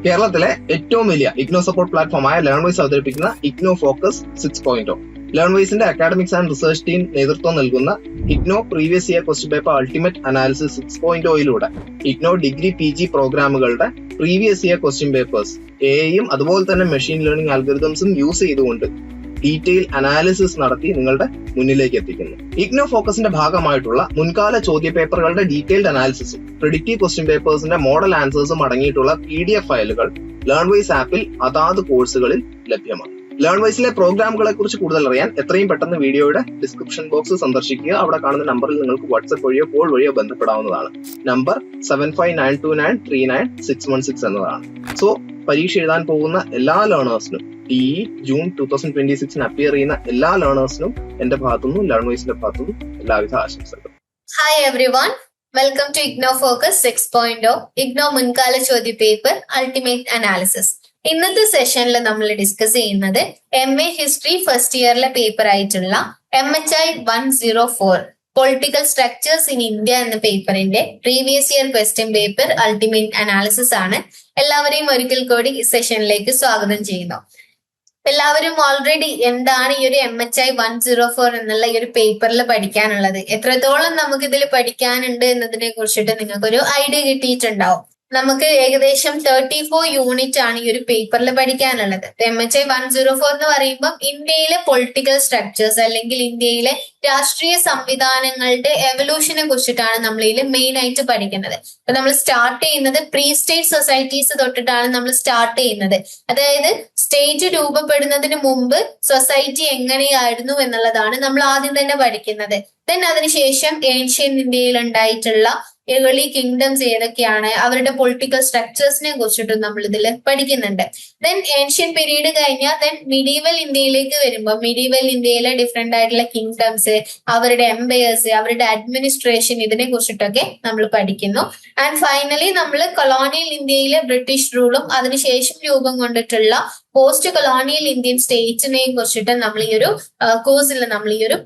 കേരളത്തിലെ ഏറ്റവും വലിയ ഇഗ്നോ സപ്പോർട്ട് പ്ലാറ്റ്ഫോമായ ലേൺവൈസ് അവതരിപ്പിക്കുന്ന ഇഗ്നോ ഫോക്കസ് 6.0. ലേൺവൈസിന്റെ അക്കാഡമിക്സ് ആൻഡ് റിസർച്ച് ടീം നേതൃത്വം നൽകുന്ന IGNOU previous year question paper ultimate analysis 6.0യിലൂടെ ഇഗ്നോ ഡിഗ്രി PG പ്രോഗ്രാമുകളുടെ പ്രീവിയസ് ഇയർ ക്വസ്റ്റ്യൻ പേപ്പേഴ്സ് എയും അതുപോലെ തന്നെ മെഷീൻ ലേണിംഗ് അൽഗോരിതംസും യൂസ് ചെയ്തുകൊണ്ട് ഡീറ്റെയിൽ അനാലിസിസ് നടത്തി നിങ്ങളുടെ മുന്നിലേക്ക് എത്തിക്കുന്നു. ഇഗ്നോ ഫോക്കസിന്റെ ഭാഗമായിട്ടുള്ള മുൻകാല ചോദ്യ പേപ്പറുകളുടെ ഡീറ്റെയിൽഡ് അനാലിസിസും പ്രിഡിക്റ്റീവ് ക്വസ്റ്റ്യൻ പേപ്പേഴ്സിന്റെ മോഡൽ ആൻസേഴ്സും അടങ്ങിയിട്ടുള്ള PDF ഫയലുകൾ ലേൺവൈസ് ആപ്പിൽ അതാത് കോഴ്സുകളിൽ ലഭ്യമാണ്. ലേൺവൈസിലെ പ്രോഗ്രാമുകളെ കുറിച്ച് കൂടുതൽ അറിയാൻ എത്രയും പെട്ടെന്ന് വീഡിയോയുടെ ഡിസ്ക്രിപ്ഷൻ ബോക്സ് സന്ദർശിക്കുക. അവിടെ കാണുന്ന നമ്പറിൽ നിങ്ങൾക്ക് വാട്സ്ആപ്പ് വഴിയോ കോൾ വഴിയോ ബന്ധപ്പെടാവുന്നതാണ്. നമ്പർ 7592939616 എന്നതാണ്. സോ പരീക്ഷ എഴുതാൻ പോകുന്ന എല്ലാ ലേണേഴ്സിനും ജൂൺ 2026 അപ്പിയർ ചെയ്യുന്ന എല്ലാ ലേണേഴ്സിനും എന്റെ ഭാഗത്തുനിന്നും ലേൺവൈസിന്റെ ഭാഗത്തുനിന്നും എല്ലാവിധ ആശംസകളും. Hi everyone, welcome to IGNOU focus 6.0 IGNOU മുൻകാല ചോദ്യ പേപ്പർ അൾട്ടിമേറ്റ് അനാലിസിസ്. ഇന്നത്തെ സെഷനിൽ നമ്മൾ ഡിസ്കസ് ചെയ്യുന്നത് MA ഹിസ്റ്ററി ഫസ്റ്റ് ഇയറിലെ പേപ്പർ ആയിട്ടുള്ള MHI 104 political structures in India എന്ന പേപ്പറിന്റെ previous year question paper ultimate analysis ആണ്. എല്ലാവരെയും ഒരിക്കൽ കൂടി ഈ സെഷനിലേക്ക് സ്വാഗതം ചെയ്യുന്നു. എല്ലാവരും ഓൾറെഡി എന്താണ് ഈ ഒരു MHI 104 എന്നുള്ള ഈ ഒരു പേപ്പറിൽ പഠിക്കാനുള്ളത്, എത്രത്തോളം നമുക്ക് ഇതിൽ പഠിക്കാനുണ്ട് എന്നതിനെ കുറിച്ചിട്ട് നിങ്ങൾക്കൊരു ഐഡിയ കിട്ടിയിട്ടുണ്ടാവും. നമുക്ക് ഏകദേശം 34 യൂണിറ്റ് ആണ് ഈ ഒരു പേപ്പറിൽ പഠിക്കാനുള്ളത്. MHI 104 എന്ന് പറയുമ്പോൾ ഇന്ത്യയിലെ പൊളിറ്റിക്കൽ സ്ട്രക്ചേഴ്സ് അല്ലെങ്കിൽ ഇന്ത്യയിലെ രാഷ്ട്രീയ സംവിധാനങ്ങളുടെ എവല്യൂഷനെ കുറിച്ചിട്ടാണ് നമ്മൾ ഇതിൽ മെയിൻ ആയിട്ട് പഠിക്കുന്നത്. അപ്പൊ നമ്മൾ സ്റ്റാർട്ട് ചെയ്യുന്നത് പ്രീ സ്റ്റേറ്റ് സൊസൈറ്റീസ് തൊട്ടിട്ടാണ് നമ്മൾ സ്റ്റാർട്ട് ചെയ്യുന്നത്. അതായത് സ്റ്റേറ്റ് രൂപപ്പെടുന്നതിന് മുമ്പ് സൊസൈറ്റി എങ്ങനെയായിരുന്നു എന്നുള്ളതാണ് നമ്മൾ ആദ്യം തന്നെ പഠിക്കുന്നത്. ദെൻ അതിനുശേഷം ഏൻഷ്യൻ ഇന്ത്യയിൽ ഉണ്ടായിട്ടുള്ള ഏർലി കിങ്ഡംസ് ഏതൊക്കെയാണ്, അവരുടെ പൊളിറ്റിക്കൽ സ്ട്രക്ചേഴ്സിനെ കുറിച്ചിട്ടും നമ്മൾ ഇതിൽ പഠിക്കുന്നുണ്ട്. ദെൻ ഏൻഷ്യൻ പീരീഡ് കഴിഞ്ഞാൽ ദെൻ മിഡീവൽ ഇന്ത്യയിലേക്ക് വരുമ്പോൾ മിഡീവൽ ഇന്ത്യയിലെ ഡിഫറെന്റ് ആയിട്ടുള്ള കിങ്ഡംസ്, അവരുടെ എംപയേഴ്സ്, അവരുടെ അഡ്മിനിസ്ട്രേഷൻ, ഇതിനെ കുറിച്ചിട്ടൊക്കെ നമ്മൾ പഠിക്കുന്നു. ആൻഡ് ഫൈനലി നമ്മൾ കൊളോണിയൽ ഇന്ത്യയിലെ ബ്രിട്ടീഷ് റൂളും അതിനുശേഷം രൂപം കൊണ്ടിട്ടുള്ള പോസ്റ്റ് കൊളോണിയൽ ഇന്ത്യൻ സ്റ്റേറ്റ്സിനെയും കുറിച്ചിട്ട് നമ്മൾ ഈ ഒരു കോഴ്സിൽ നമ്മൾ ഈ ഒരു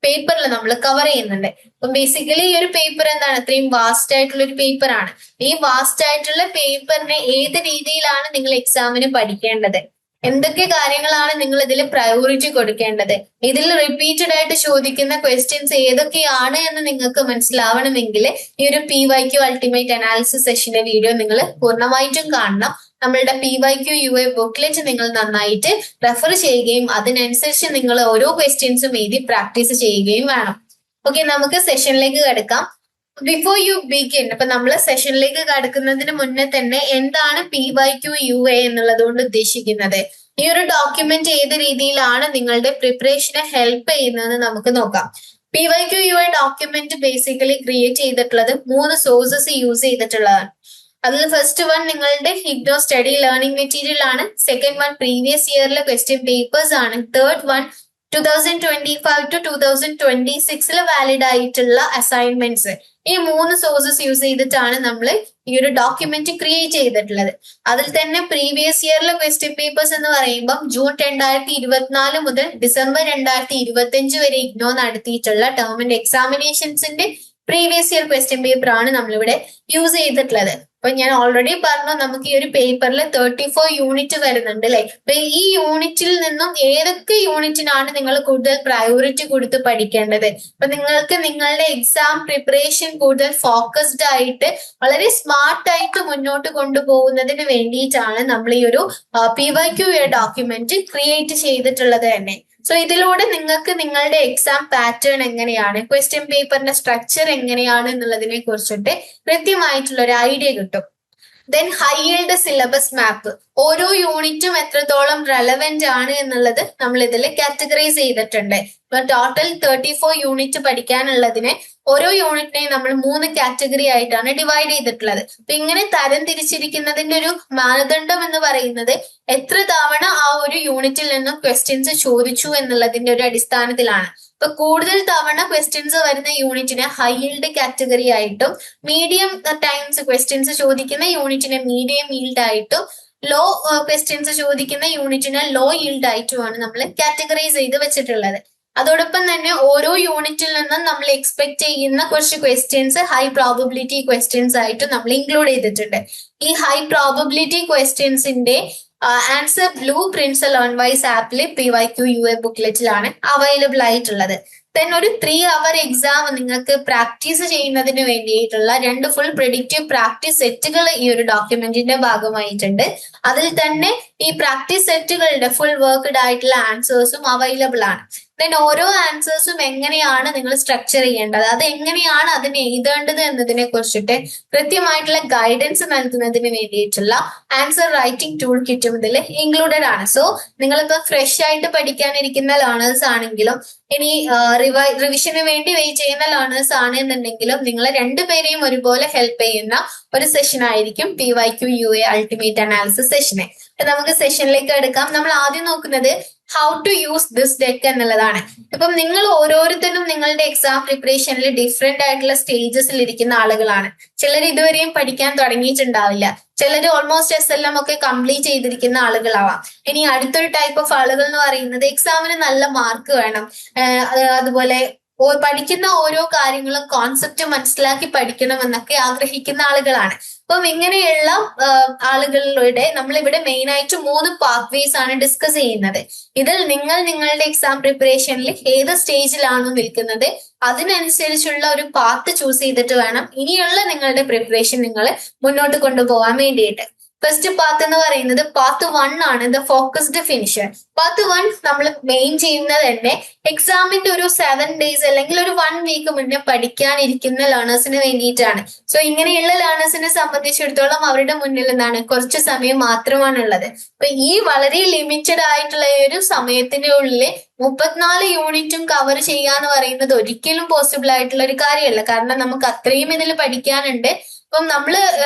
പേപ്പറിൽ നമ്മൾ കവർ ചെയ്യുന്നുണ്ട്. അപ്പൊ ബേസിക്കലി ഈ ഒരു പേപ്പർ എന്താണ്, അത്രയും വാസ്റ്റ് ആയിട്ടുള്ള ഒരു പേപ്പർ ആണ്. ഈ വാസ്റ്റ് ആയിട്ടുള്ള പേപ്പറിനെ ഏത് രീതിയിലാണ് നിങ്ങൾ എക്സാമിന് പഠിക്കേണ്ടത്, എന്തൊക്കെ കാര്യങ്ങളാണ് നിങ്ങൾ ഇതിൽ പ്രയോറിറ്റി കൊടുക്കേണ്ടത്, ഇതിൽ റിപ്പീറ്റഡ് ആയിട്ട് ചോദിക്കുന്ന ക്വസ്റ്റ്യൻസ് ഏതൊക്കെയാണ് എന്ന് നിങ്ങൾക്ക് മനസ്സിലാവണമെങ്കിൽ ഈ ഒരു PYQ അൾട്ടിമേറ്റ് അനാലിസിസ് സെഷന്റെ വീഡിയോ നിങ്ങൾ പൂർണ്ണമായിട്ടും കാണണം. നമ്മളുടെ PYQ UA ബുക്ക്ലെറ്റ് നിങ്ങൾ നന്നായിട്ട് റെഫർ ചെയ്യുകയും അതിനനുസരിച്ച് നിങ്ങൾ ഓരോ ക്വസ്റ്റ്യൻസും എഴുതി പ്രാക്ടീസ് ചെയ്യുകയും വേണം. ഓക്കെ, നമുക്ക് സെഷനിലേക്ക് കിടക്കാം. ബിഫോർ യു ബിഗിൻ, അപ്പൊ നമ്മൾ സെഷനിലേക്ക് കടക്കുന്നതിന് മുന്നേ തന്നെ എന്താണ് PYQ UA എന്നുള്ളത് കൊണ്ട് ഉദ്ദേശിക്കുന്നത്, ഈ ഒരു ഡോക്യുമെന്റ് ഏത് രീതിയിലാണ് നിങ്ങളുടെ പ്രിപ്പറേഷനെ ഹെൽപ്പ് ചെയ്യുന്നതെന്ന് നമുക്ക് നോക്കാം. PYQ UA document basically create ചെയ്തിട്ടുള്ളത് 3 സോഴ്സസ് യൂസ് ചെയ്തിട്ടുള്ളതാണ്. അതിൽ ഫസ്റ്റ് വൺ നിങ്ങളുടെ ഇഗ്നോ സ്റ്റഡി ലേണിംഗ് മെറ്റീരിയൽ ആണ്. സെക്കൻഡ് വൺ പ്രീവിയസ് ഇയറിലെ ക്വസ്റ്റ്യൻ പേപ്പേഴ്സ് ആണ്. തേർഡ് വൺ 2025 to 2026 വാലിഡ് ആയിട്ടുള്ള അസൈൻമെന്റ്സ്. ഈ 3 സോഴ്സസ് യൂസ് ചെയ്തിട്ടാണ് നമ്മൾ ഈ ഒരു ഡോക്യുമെന്റ് ക്രിയേറ്റ് ചെയ്തിട്ടുള്ളത്. അതിൽ തന്നെ പ്രീവിയസ് ഇയറിലെ ക്വസ്റ്റ്യൻ പേപ്പേഴ്സ് എന്ന് പറയുമ്പോൾ ജൂൺ 2024 മുതൽ ഡിസംബർ 2025 വരെ ഇഗ്നോ നടത്തിയിട്ടുള്ള ടേം ആൻഡ് എക്സാമിനേഷൻസിന്റെ പ്രീവിയസ് ഇയർ ക്വസ്റ്റ്യൻ പേപ്പർ ആണ് നമ്മളിവിടെ യൂസ് ചെയ്തിട്ടുള്ളത്. അപ്പൊ ഞാൻ ഓൾറെഡി പറഞ്ഞു, നമുക്ക് ഈ ഒരു പേപ്പറിൽ 34 യൂണിറ്റ് വരുന്നുണ്ട് അല്ലെ. അപ്പൊ ഈ യൂണിറ്റിൽ നിന്നും ഏതൊക്കെ യൂണിറ്റിനാണ് നിങ്ങൾ കൂടുതൽ പ്രയോറിറ്റി കൊടുത്ത് പഠിക്കേണ്ടത്, അപ്പൊ നിങ്ങൾക്ക് നിങ്ങളുടെ എക്സാം പ്രിപ്പറേഷൻ കൂടുതൽ ഫോക്കസ്ഡ് ആയിട്ട് വളരെ സ്മാർട്ട് ആയിട്ട് മുന്നോട്ട് കൊണ്ടുപോകുന്നതിന് വേണ്ടിയിട്ടാണ് നമ്മൾ ഈ ഒരു PYQ ഡോക്യുമെന്റ് ക്രിയേറ്റ് ചെയ്തിട്ടുള്ളത് തന്നെ. സോ ഇതിലൂടെ നിങ്ങൾക്ക് നിങ്ങളുടെ എക്സാം പാറ്റേൺ എങ്ങനെയാണ്, ക്വസ്റ്റ്യൻ പേപ്പറിന്റെ സ്ട്രക്ചർ എങ്ങനെയാണ് എന്നുള്ളതിനെ കുറിച്ചിട്ട് കൃത്യമായിട്ടുള്ള ഒരു ഐഡിയ കിട്ടും. ദെൻ ഹൈ യീൽഡ് സിലബസ് മാപ്പ്, ഓരോ യൂണിറ്റും എത്രത്തോളം റെലവെന്റ് ആണ് എന്നുള്ളത് നമ്മൾ ഇതിൽ കാറ്റഗറൈസ് ചെയ്തിട്ടുണ്ട്. ഇപ്പൊ ടോട്ടൽ 34 യൂണിറ്റ് പഠിക്കാനുള്ളതിനെ ഓരോ യൂണിറ്റിനെയും നമ്മൾ 3 കാറ്റഗറി ആയിട്ടാണ് ഡിവൈഡ് ചെയ്തിട്ടുള്ളത്. അപ്പൊ ഇങ്ങനെ തരം തിരിച്ചിരിക്കുന്നതിന്റെ ഒരു മാനദണ്ഡം എന്ന് പറയുന്നത് എത്ര തവണ ആ ഒരു യൂണിറ്റിൽ നിന്നും ക്വസ്റ്റ്യൻസ് ചോദിച്ചു എന്നുള്ളതിന്റെ ഒരു അടിസ്ഥാനത്തിലാണ്. ഇപ്പൊ കൂടുതൽ തവണ ക്വസ്റ്റ്യൻസ് വരുന്ന യൂണിറ്റിനെ ഹൈ ഈൽഡ് കാറ്റഗറി ആയിട്ടും മീഡിയം ടൈംസ് ക്വസ്റ്റ്യൻസ് ചോദിക്കുന്ന യൂണിറ്റിനെ മീഡിയം ഈൽഡ് ആയിട്ടും ലോ ക്വസ്റ്റ്യൻസ് ചോദിക്കുന്ന യൂണിറ്റിനെ ലോ ഈൽഡ് ആയിട്ടുമാണ് നമ്മൾ കാറ്റഗറൈസ് ചെയ്ത് വെച്ചിട്ടുള്ളത്. അതോടൊപ്പം തന്നെ ഓരോ യൂണിറ്റിൽ നിന്നും നമ്മൾ എക്സ്പെക്ട് ചെയ്യുന്ന കുറച്ച് ക്വസ്റ്റ്യൻസ് ഹൈ പ്രോബബിലിറ്റി ക്വസ്റ്റ്യൻസ് ആയിട്ട് നമ്മൾ ഇൻക്ലൂഡ് ചെയ്തിട്ടുണ്ട്. ഈ ഹൈ പ്രോബബിലിറ്റി ക്വസ്റ്റ്യൻസിന്റെ answer blueprints Learnwise ആപ്പില് PYQ/UA ബുക്ക്ലെറ്റിലാണ് അവൈലബിൾ ആയിട്ടുള്ളത്. ദെൻ ഒരു 3 hour എക്സാം നിങ്ങൾക്ക് പ്രാക്ടീസ് ചെയ്യുന്നതിന് വേണ്ടിയിട്ടുള്ള 2 ഫുൾ പ്രെഡിക്റ്റീവ് പ്രാക്ടീസ് സെറ്റുകൾ ഈ ഒരു ഡോക്യുമെന്റിന്റെ ഭാഗമായിട്ടുണ്ട്. അതിൽ തന്നെ ഈ പ്രാക്ടീസ് സെറ്റുകളുടെ ഫുൾ വർക്ക്ഡ് ആയിട്ടുള്ള ആൻസേഴ്സും അവൈലബിൾ ആണ്. ദെൻ ഓരോ ആൻസേഴ്സും എങ്ങനെയാണ് നിങ്ങൾ സ്ട്രക്ചർ ചെയ്യേണ്ടത്, അത് എങ്ങനെയാണ് അതിനെ എഴുതേണ്ടത് എന്നതിനെ കുറിച്ചിട്ട് കൃത്യമായിട്ടുള്ള ഗൈഡൻസ് നൽകുന്നതിന് വേണ്ടിയിട്ടുള്ള ആൻസർ റൈറ്റിംഗ് ടൂൾ കിറ്റും ഇതിൽ ഇൻക്ലൂഡഡ് ആണ്. സോ നിങ്ങളിപ്പോ ഫ്രഷ് ആയിട്ട് പഠിക്കാനിരിക്കുന്ന ലേണേഴ്സ് ആണെങ്കിലും ഇനി റിവിഷന് വേണ്ടി വെയിറ്റ് ചെയ്യുന്ന ലേണേഴ്സ് ആണ് എന്നുണ്ടെങ്കിലും നിങ്ങളെ രണ്ടുപേരെയും ഒരുപോലെ ഹെൽപ്പ് ചെയ്യുന്ന ഒരു സെഷൻ ആയിരിക്കും PYQ/UA അൾട്ടിമേറ്റ് അനാലിസിസ് സെഷന്. നമുക്ക് സെഷനിലേക്ക് എടുക്കാം. നമ്മൾ ആദ്യം നോക്കുന്നത് how to use this deck എന്നുള്ളതാണ്. ഇപ്പം നിങ്ങൾ ഓരോരുത്തരും നിങ്ങളുടെ എക്സാം പ്രിപ്പറേഷനിൽ ഡിഫറെന്റ് ആയിട്ടുള്ള സ്റ്റേജസിൽ ഇരിക്കുന്ന ആളുകളാണ്. ചിലർ ഇതുവരെയും പഠിക്കാൻ തുടങ്ങിയിട്ടുണ്ടാവില്ല, ചിലർ ഓൾമോസ്റ്റ് SLM ഒക്കെ കംപ്ലീറ്റ് ചെയ്തിരിക്കുന്ന ആളുകളാവാം. ഇനി അടുത്തൊരു ടൈപ്പ് ഓഫ് ആളുകൾ എന്ന് പറയുന്നത് എക്സാമിന് നല്ല മാർക്ക് വേണം, അതുപോലെ പഠിക്കുന്ന ഓരോ കാര്യങ്ങളും കോൺസെപ്റ്റ് മനസ്സിലാക്കി പഠിക്കണം എന്നൊക്കെ ആഗ്രഹിക്കുന്ന ആളുകളാണ്. അപ്പം ഇങ്ങനെയുള്ള ആളുകളിലൂടെ നമ്മൾ ഇവിടെ മെയിൻ ആയിട്ട് 3 പാത്വേസ് ആണ് ഡിസ്കസ് ചെയ്യുന്നത്. ഇതിൽ നിങ്ങൾ നിങ്ങളുടെ എക്സാം പ്രിപ്പറേഷനിൽ ഏത് സ്റ്റേജിലാണോ നിൽക്കുന്നത് അതിനനുസരിച്ചുള്ള ഒരു പാത്ത് ചൂസ് ചെയ്തിട്ട് വേണം ഇനിയുള്ള നിങ്ങളുടെ പ്രിപ്പറേഷൻ നിങ്ങൾ മുന്നോട്ട് കൊണ്ടുപോകാൻ വേണ്ടിയിട്ട്. ഫസ്റ്റ് പാത്ത് എന്ന് പറയുന്നത് പാത്ത് 1 ആണ്, ദ ഫോക്കസ്ഡ് ഫിനിഷർ. പാത്ത് 1 നമ്മൾ മെയിൻ ചെയ്യുന്നത് തന്നെ എക്സാമിന്റെ ഒരു 7 days അല്ലെങ്കിൽ ഒരു 1 week മുന്നേ പഠിക്കാനിരിക്കുന്ന ലേണേഴ്സിന് വേണ്ടിയിട്ടാണ്. സോ ഇങ്ങനെയുള്ള ലേണേഴ്സിനെ സംബന്ധിച്ചിടത്തോളം അവരുടെ മുന്നിൽ എന്താണ്, കുറച്ച് സമയം മാത്രമാണ് ഉള്ളത്. അപ്പൊ ഈ വളരെ ലിമിറ്റഡ് ആയിട്ടുള്ള ഒരു സമയത്തിന്റെ ഉള്ളിൽ 34 യൂണിറ്റും കവർ ചെയ്യാന്ന് പറയുന്നത് ഒരിക്കലും പോസിബിൾ ആയിട്ടുള്ള ഒരു കാര്യമല്ല. കാരണം നമുക്ക് അത്രയും ഇതിൽ പഠിക്കാനുണ്ട്. അപ്പം നമ്മൾ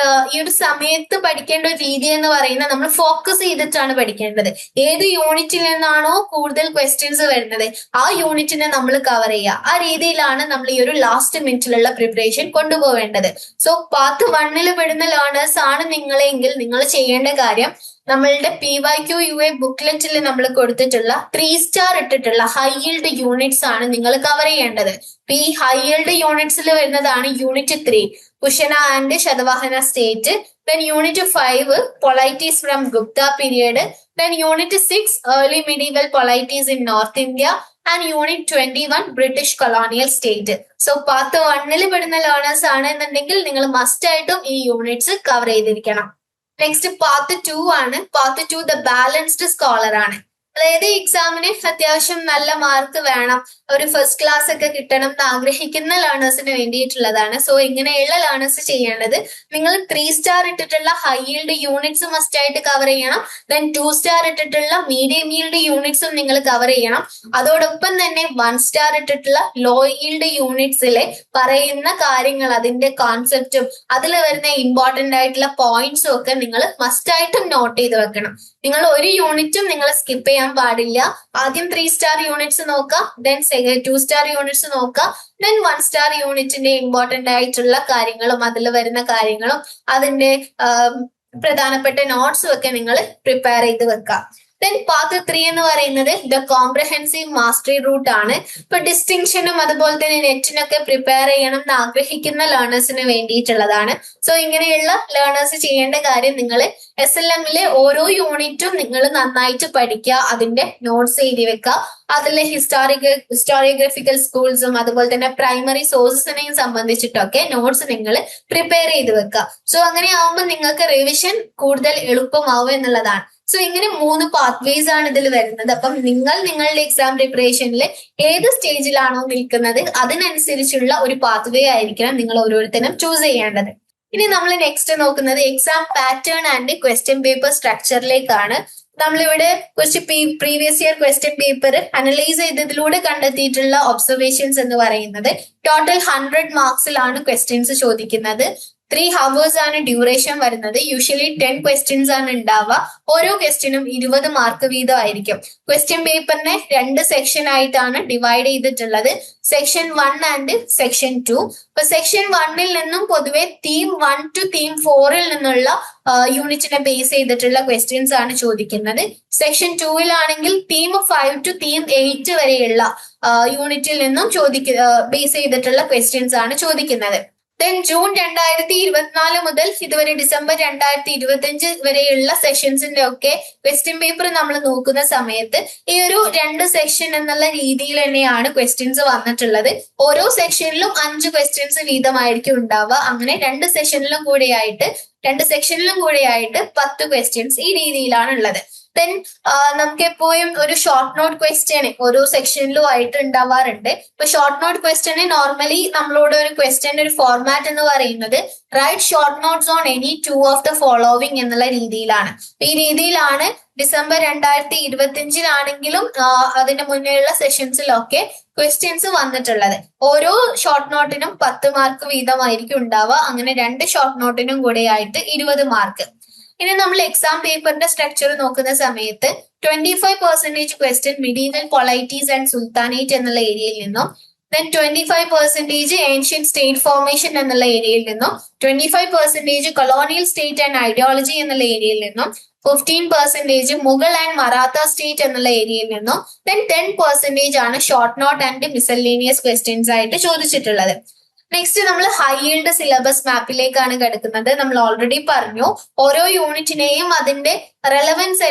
ഈ ഒരു സമയത്ത് പഠിക്കേണ്ട ഒരു രീതി എന്ന് പറയുന്നത് നമ്മൾ ഫോക്കസ് ചെയ്തിട്ടാണ് പഠിക്കേണ്ടത്. ഏത് യൂണിറ്റിൽ നിന്നാണോ കൂടുതൽ ക്വസ്റ്റ്യൻസ് വരുന്നത് ആ യൂണിറ്റിനെ നമ്മൾ കവർ ചെയ്യുക. ആ രീതിയിലാണ് നമ്മൾ ഈ ഒരു ലാസ്റ്റ് മിനിറ്റിലുള്ള പ്രിപ്പറേഷൻ കൊണ്ടുപോവേണ്ടത്. സോ പാത്ത് 1 പെടുന്ന ലേണേഴ്സ് ആണ് നിങ്ങളെങ്കിൽ നിങ്ങൾ ചെയ്യേണ്ട കാര്യം നമ്മളുടെ PYQ/UA ബുക്ക്ലെറ്റിൽ നമ്മൾ കൊടുത്തിട്ടുള്ള 3 star ഇട്ടിട്ടുള്ള ഹൈ yield യൂണിറ്റ്സ് ആണ് നിങ്ങൾ കവർ ചെയ്യേണ്ടത്. ഈ ഹൈ yield യൂണിറ്റ്സിൽ വരുന്നതാണ് unit 3 Kushana and Satavahana state, then unit 5 polities from Gupta period, then unit 6 early medieval polities in north India and unit 21 British colonial state. So path 1 പെടുന്ന ലേണേഴ്സ് ആണ് എന്നുണ്ടെങ്കിൽ നിങ്ങൾ മസ്റ്റ് ആയിട്ടും ഈ യൂണിറ്റ്സ് കവർ ചെയ്തിരിക്കണം. നെക്സ്റ്റ് പാത്ത് 2 ആണ്. പാത്ത് 2 ദ ബാലൻസ്ഡ് സ്കോളർ ആണ്. അതായത് എക്സാമിന് അത്യാവശ്യം നല്ല മാർക്ക് വേണം, ഒരു ഫസ്റ്റ് ക്ലാസ് ഒക്കെ കിട്ടണം എന്ന് ആഗ്രഹിക്കുന്ന ലേണേഴ്സിന് വേണ്ടിയിട്ടുള്ളതാണ്. സോ ഇങ്ങനെയുള്ള ലേണേഴ്സ് ചെയ്യേണ്ടത് നിങ്ങൾ 3 star ഇട്ടിട്ടുള്ള ഹൈ yield യൂണിറ്റ്സ് മസ്റ്റ് ആയിട്ട് കവർ ചെയ്യണം. ദെൻ 2 star ഇട്ടിട്ടുള്ള മീഡിയം yield യൂണിറ്റ്സും നിങ്ങൾ കവർ ചെയ്യണം. അതോടൊപ്പം തന്നെ 1 star ഇട്ടിട്ടുള്ള ലോ yield യൂണിറ്റ്സിലെ പറയുന്ന കാര്യങ്ങൾ, അതിന്റെ കോൺസെപ്റ്റും അതിൽ വരുന്ന ഇമ്പോർട്ടന്റ് ആയിട്ടുള്ള പോയിന്റ്സും ഒക്കെ നിങ്ങൾ മസ്റ്റ് ആയിട്ടും നോട്ട് ചെയ്ത് വെക്കണം. നിങ്ങൾ ഒരു യൂണിറ്റും നിങ്ങൾ സ്കിപ്പ് ചെയ്യാൻ പാടില്ല. ആദ്യം 3 star യൂണിറ്റ്സ് നോക്കാം, ദെൻ 2 star യൂണിറ്റ്സ് നോക്കാം, ദെൻ 1 star യൂണിറ്റിന്റെ ഇമ്പോർട്ടന്റ് ആയിട്ടുള്ള കാര്യങ്ങളും അതിൽ വരുന്ന കാര്യങ്ങളും അതിന്റെ പ്രധാനപ്പെട്ട നോട്ട്സും ഒക്കെ നിങ്ങൾ പ്രിപ്പയർ ചെയ്ത് വെക്കാം. ദെൻ പാത്ത് 3 എന്ന് പറയുന്നത് ദ കോംപ്രഹെൻസീവ് മാസ്റ്ററി റൂട്ട് ആണ്. ഇപ്പൊ ഡിസ്റ്റിങ്ഷനും അതുപോലെ തന്നെ നെറ്റിനൊക്കെ പ്രിപ്പയർ ചെയ്യണം എന്ന് ആഗ്രഹിക്കുന്ന ലേണേഴ്സിന് വേണ്ടിയിട്ടുള്ളതാണ്. സോ ഇങ്ങനെയുള്ള ലേണേഴ്സ് ചെയ്യേണ്ട കാര്യം നിങ്ങൾ SLMലെ ഓരോ യൂണിറ്റും നിങ്ങൾ നന്നായിട്ട് പഠിക്കുക, അതിന്റെ നോട്ട്സ് എഴുതി വെക്കുക. അതിലെ ഹിസ്റ്റോറിയോഗ്രഫിക്കൽ സ്കൂൾസും അതുപോലെ തന്നെ പ്രൈമറി സോഴ്സസിനെയും സംബന്ധിച്ചിട്ടൊക്കെ നോട്ട്സ് നിങ്ങൾ പ്രിപ്പയർ ചെയ്ത് വെക്കുക. സോ അങ്ങനെ ആവുമ്പോൾ നിങ്ങൾക്ക് റിവിഷൻ കൂടുതൽ എളുപ്പമാവും എന്നുള്ളതാണ്. സോ ഇങ്ങനെ 3 പാത്വേസ് ആണ് ഇതിൽ വരുന്നത്. അപ്പം നിങ്ങൾ നിങ്ങളുടെ എക്സാം പ്രിപ്പറേഷനിൽ ഏത് സ്റ്റേജിലാണോ നിൽക്കുന്നത് അതിനനുസരിച്ചുള്ള ഒരു പാത്വേ ആയിരിക്കണം നിങ്ങൾ ഓരോരുത്തരും ചൂസ് ചെയ്യേണ്ടത്. ഇനി നമ്മൾ നെക്സ്റ്റ് നോക്കുന്നത് exam pattern and question paper സ്ട്രക്ചറിലേക്കാണ്. നമ്മളിവിടെ കുറച്ച് previous year question paper analyse ചെയ്തതിലൂടെ കണ്ടെത്തിയിട്ടുള്ള ഒബ്സർവേഷൻസ് എന്ന് പറയുന്നത് ടോട്ടൽ 100 മാർക്സിലാണ് ക്വസ്റ്റ്യൻസ് ചോദിക്കുന്നത്. 3 hours ആണ് ഡ്യൂറേഷൻ വരുന്നത്. യൂഷ്വലി 10 ക്വസ്റ്റ്യൻസ് ആണ് ഉണ്ടാവുക. ഓരോ ക്വസ്റ്റ്യനും 20 മാർക്ക് വീതം ആയിരിക്കും. ക്വസ്റ്റ്യൻ പേപ്പറിനെ 2 സെക്ഷൻ ആയിട്ടാണ് ഡിവൈഡ് ചെയ്തിട്ടുള്ളത്, സെക്ഷൻ 1 ആൻഡ് സെക്ഷൻ 2. ഇപ്പൊ സെക്ഷൻ 1ൽ നിന്നും പൊതുവെ തീം 1 ടു തീം 4ൽ നിന്നുള്ള യൂണിറ്റിനെ ബേസ് ചെയ്തിട്ടുള്ള ക്വസ്റ്റ്യൻസ് ആണ് ചോദിക്കുന്നത്. സെക്ഷൻ 2ലാണെങ്കിൽ തീം 5 ടു തീം 8 വരെയുള്ള യൂണിറ്റിൽ നിന്നും ബേസ് ചെയ്തിട്ടുള്ള ക്വസ്റ്റ്യൻസ് ആണ് ചോദിക്കുന്നത്. ദെൻ ജൂൺ 2024 മുതൽ ഇതുവരെ ഡിസംബർ 2025 വരെയുള്ള സെഷൻസിന്റെ ഒക്കെ ക്വസ്റ്റ്യൻ പേപ്പർ നമ്മൾ നോക്കുന്ന സമയത്ത് ഈ ഒരു 2 സെക്ഷൻ എന്നുള്ള രീതിയിൽ തന്നെയാണ് ക്വസ്റ്റ്യൻസ് വന്നിട്ടുള്ളത്. ഓരോ സെക്ഷനിലും 5 ക്വസ്റ്റ്യൻസ് വീതമായിരിക്കും ഉണ്ടാവുക. അങ്ങനെ 2 സെക്ഷനിലും കൂടെയായിട്ട് 10 ക്വസ്റ്റ്യൻസ് ഈ രീതിയിലാണ് ഉള്ളത്. ദെൻ നമുക്ക് എപ്പോഴും ഒരു ഷോർട്ട് നോട്ട് ക്വസ്റ്റ്യൻ ഓരോ സെക്ഷനിലും ആയിട്ട് ഉണ്ടാവാറുണ്ട്. ഇപ്പൊ ഷോർട്ട് നോട്ട് ക്വസ്റ്റ്യന് നോർമലി നമ്മളോട് ഒരു ക്വസ്റ്റ്യന്റെ ഒരു ഫോർമാറ്റ് എന്ന് പറയുന്നത് write short notes on any 2 of the following എന്നുള്ള രീതിയിലാണ്. ഈ രീതിയിലാണ് ഡിസംബർ 2025 അതിന്റെ മുന്നേയുള്ള സെഷൻസിലൊക്കെ ക്വസ്റ്റ്യൻസ് വന്നിട്ടുള്ളത്. ഓരോ ഷോർട്ട് നോട്ടിനും 10 മാർക്ക് വീതമായിരിക്കും ഉണ്ടാവുക. അങ്ങനെ 2 ഷോർട്ട് നോട്ടിനും കൂടെ ആയിട്ട് 20 മാർക്ക്. ഇനി നമ്മൾ എക്സാം പേപ്പറിന്റെ സ്ട്രക്ചർ നോക്കുന്ന സമയത്ത് 25% ക്വസ്റ്റ്യൻ മിഡീവൽ പൊളൈറ്റീസ് ആൻഡ് സുൽത്താനേറ്റ് എന്നുള്ള ഏരിയയിൽ നിന്നും, ദെൻ 25% ഏൻഷ്യന്റ് സ്റ്റേറ്റ് ഫോർമേഷൻ എന്നുള്ള ഏരിയയിൽ നിന്നും, 25% കൊളോണിയൽ സ്റ്റേറ്റ് ആൻഡ് ഐഡിയോളജി എന്നുള്ള ഏരിയയിൽ നിന്നും, 15% മുഗൾ ആൻഡ് മറാത്ത സ്റ്റേറ്റ് എന്നുള്ള ഏരിയയിൽ നിന്നും, ദെൻ 10% ആണ് short note and miscellaneous questions ആയിട്ട് ചോദിച്ചിട്ടുള്ളത്. നെക്സ്റ്റ് നമ്മൾ ഹൈ ഈൽഡ് സിലബസ് മാപ്പിലേക്കാണ് കിടക്കുന്നത്. നമ്മൾ ഓൾറെഡി പറഞ്ഞു ഓരോ യൂണിറ്റിനെയും അതിന്റെ റെലവൻസ്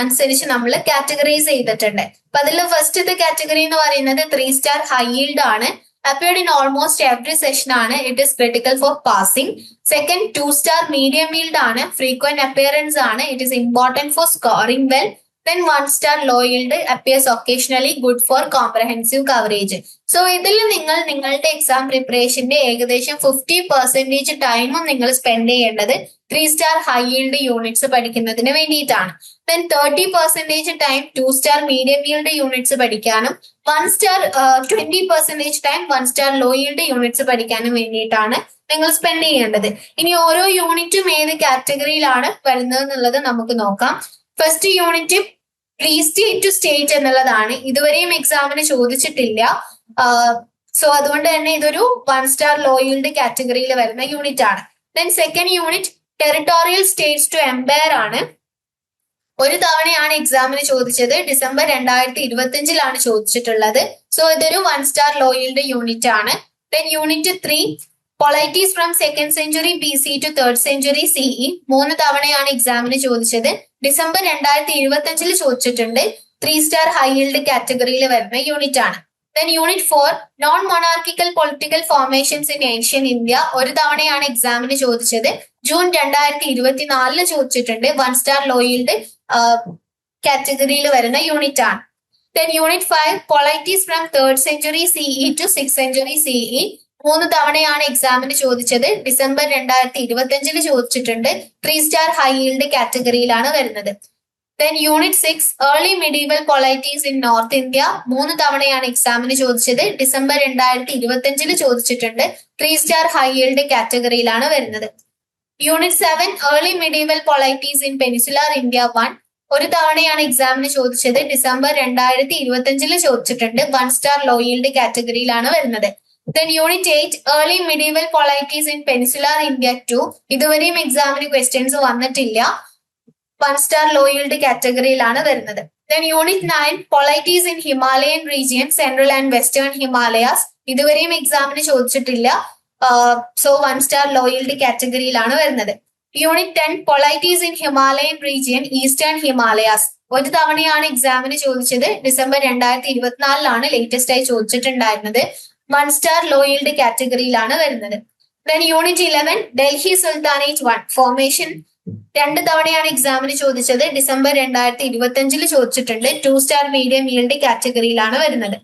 അനുസരിച്ച് നമ്മൾ കാറ്റഗറൈസ് ചെയ്തിട്ടുണ്ട്. അപ്പൊ അതിൽ ഫസ്റ്റത്തെ കാറ്റഗറി എന്ന് പറയുന്നത് 3 സ്റ്റാർ ഹൈ ഈൽഡ് ആണ്. appeared in almost every session ആണ്. It is critical for passing. Second, 2 star medium yield ആണ്. Frequent appearance ആണ്. It is important for scoring well. Then 1 star low yield appears occasionally, good for comprehensive coverage. So ഇതിൽ നിങ്ങൾ നിങ്ങളുടെ exam പ്രിപ്പറേഷന്റെ ഏകദേശം 50% ടൈമും നിങ്ങൾ spend ചെയ്യേണ്ടത് 3 സ്റ്റാർ ഹൈ yield യൂണിറ്റ്സ് പഠിക്കുന്നതിന് വേണ്ടിയിട്ടാണ്. Then 30% time 2 star medium yield units പഠിക്കാനും 20% time 1 star low yield units പഠിക്കാനും വേണ്ടിയിട്ടാണ് നിങ്ങൾ സ്പെൻഡ് ചെയ്യേണ്ടത്. ഇനി ഓരോ യൂണിറ്റും ഏത് കാറ്റഗറിയിലാണ് വരുന്നത് എന്നുള്ളത് നമുക്ക് നോക്കാം. First unit pre state to state എന്നുള്ളതാണ്. ഇതുവരെയും എക്സാമിന് ചോദിച്ചിട്ടില്ല. സോ അതുകൊണ്ട് തന്നെ ഇതൊരു 1 സ്റ്റാർ ലോ yield കാറ്റഗറിയിൽ വരുന്ന യൂണിറ്റ് ആണ്. Then second unit territorial states to empire ആണ്. ഒരു തവണയാണ് എക്സാമിന് ചോദിച്ചത്. ഡിസംബർ 2025 ചോദിച്ചിട്ടുള്ളത്. സോ ഇതൊരു 1 സ്റ്റാർ ലോ yield യൂണിറ്റ് ആണ്. Then unit 3 polities from 2nd century BC to 3rd century CE. 3 തവണയാണ് എക്സാമിന് ചോദിച്ചത്. ഡിസംബർ 2025 ചോദിച്ചിട്ടുണ്ട്. 3 സ്റ്റാർ ഹൈ yield കാറ്റഗറിയിൽ വരുന്ന യൂണിറ്റ് ആണ്. Then unit 4 non monarchical political formations in ancient India. ഒരു തവണയാണ് എക്സാമിന് ചോദിച്ചത്. ജൂൺ 2024 ചോദിച്ചിട്ടുണ്ട്. 1 സ്റ്റാർ ലോ yield കാറ്റഗറിയിൽ വരുന്ന യൂണിറ്റ് ആണ്. Then unit 5 polities from 3rd century CE to 6th century CE. 3 തവണയാണ് എക്സാമിന് ചോദിച്ചത്. ഡിസംബർ 2025 ചോദിച്ചിട്ടുണ്ട്. 3 സ്റ്റാർ ഹൈ yield കാറ്റഗറിയിലാണ് വരുന്നത്. Then unit 6 early medieval polities in north India. 3 തവണയാണ് എക്സാമിന് ചോദിച്ചത്. ഡിസംബർ 2025 ചോദിച്ചിട്ടുണ്ട്. 3 സ്റ്റാർ ഹൈ yield കാറ്റഗറിയിലാണ് വരുന്നത്. Unit 7 early medieval polities in peninsular India 1. ഒരു തവണയാണ് എക്സാമിന് ചോദിച്ചത്. ഡിസംബർ 2025 ചോദിച്ചിട്ടുണ്ട്. 1 സ്റ്റാർ ലോ yield കാറ്റഗറിയിലാണ് വരുന്നത്. Then Unit 8 early medieval polities in peninsular India 2. ഇതുവരെയും എക്സാമിന് ക്വസ്റ്റ്യൻസ് വന്നിട്ടില്ല. 1 സ്റ്റാർ ലോ yield കാറ്റഗറിയിലാണ് വരുന്നത്. Then Unit 9 polities in Himalayan region central and western Himalayas. ഇതുവരെയും എക്സാമിന് ചോദിച്ചിട്ടില്ല. സോ 1 സ്റ്റാർ ലോ yield കാറ്റഗറിയിലാണ് വരുന്നത്. Unit 10 polities in Himalayan region eastern Himalayas. ഒരു തവണയാണ് എക്സാമിന് ചോദിച്ചത്. ഡിസംബർ 2024 ലേറ്റസ്റ്റ് ആയി ചോദിച്ചിട്ടുണ്ടായിരുന്നത്. 1 സ്റ്റാർ ലോ yield കാറ്റഗറിയിലാണ് വരുന്നത്. Then unit 11 Delhi sultanate 1 formation. 2 തവണയാണ് എക്സാമിന് ചോദിച്ചത്. ഡിസംബർ 2025 ചോദിച്ചിട്ടുണ്ട്. 2 സ്റ്റാർ മീഡിയം yield കാറ്റഗറിയിലാണ് വരുന്നത്.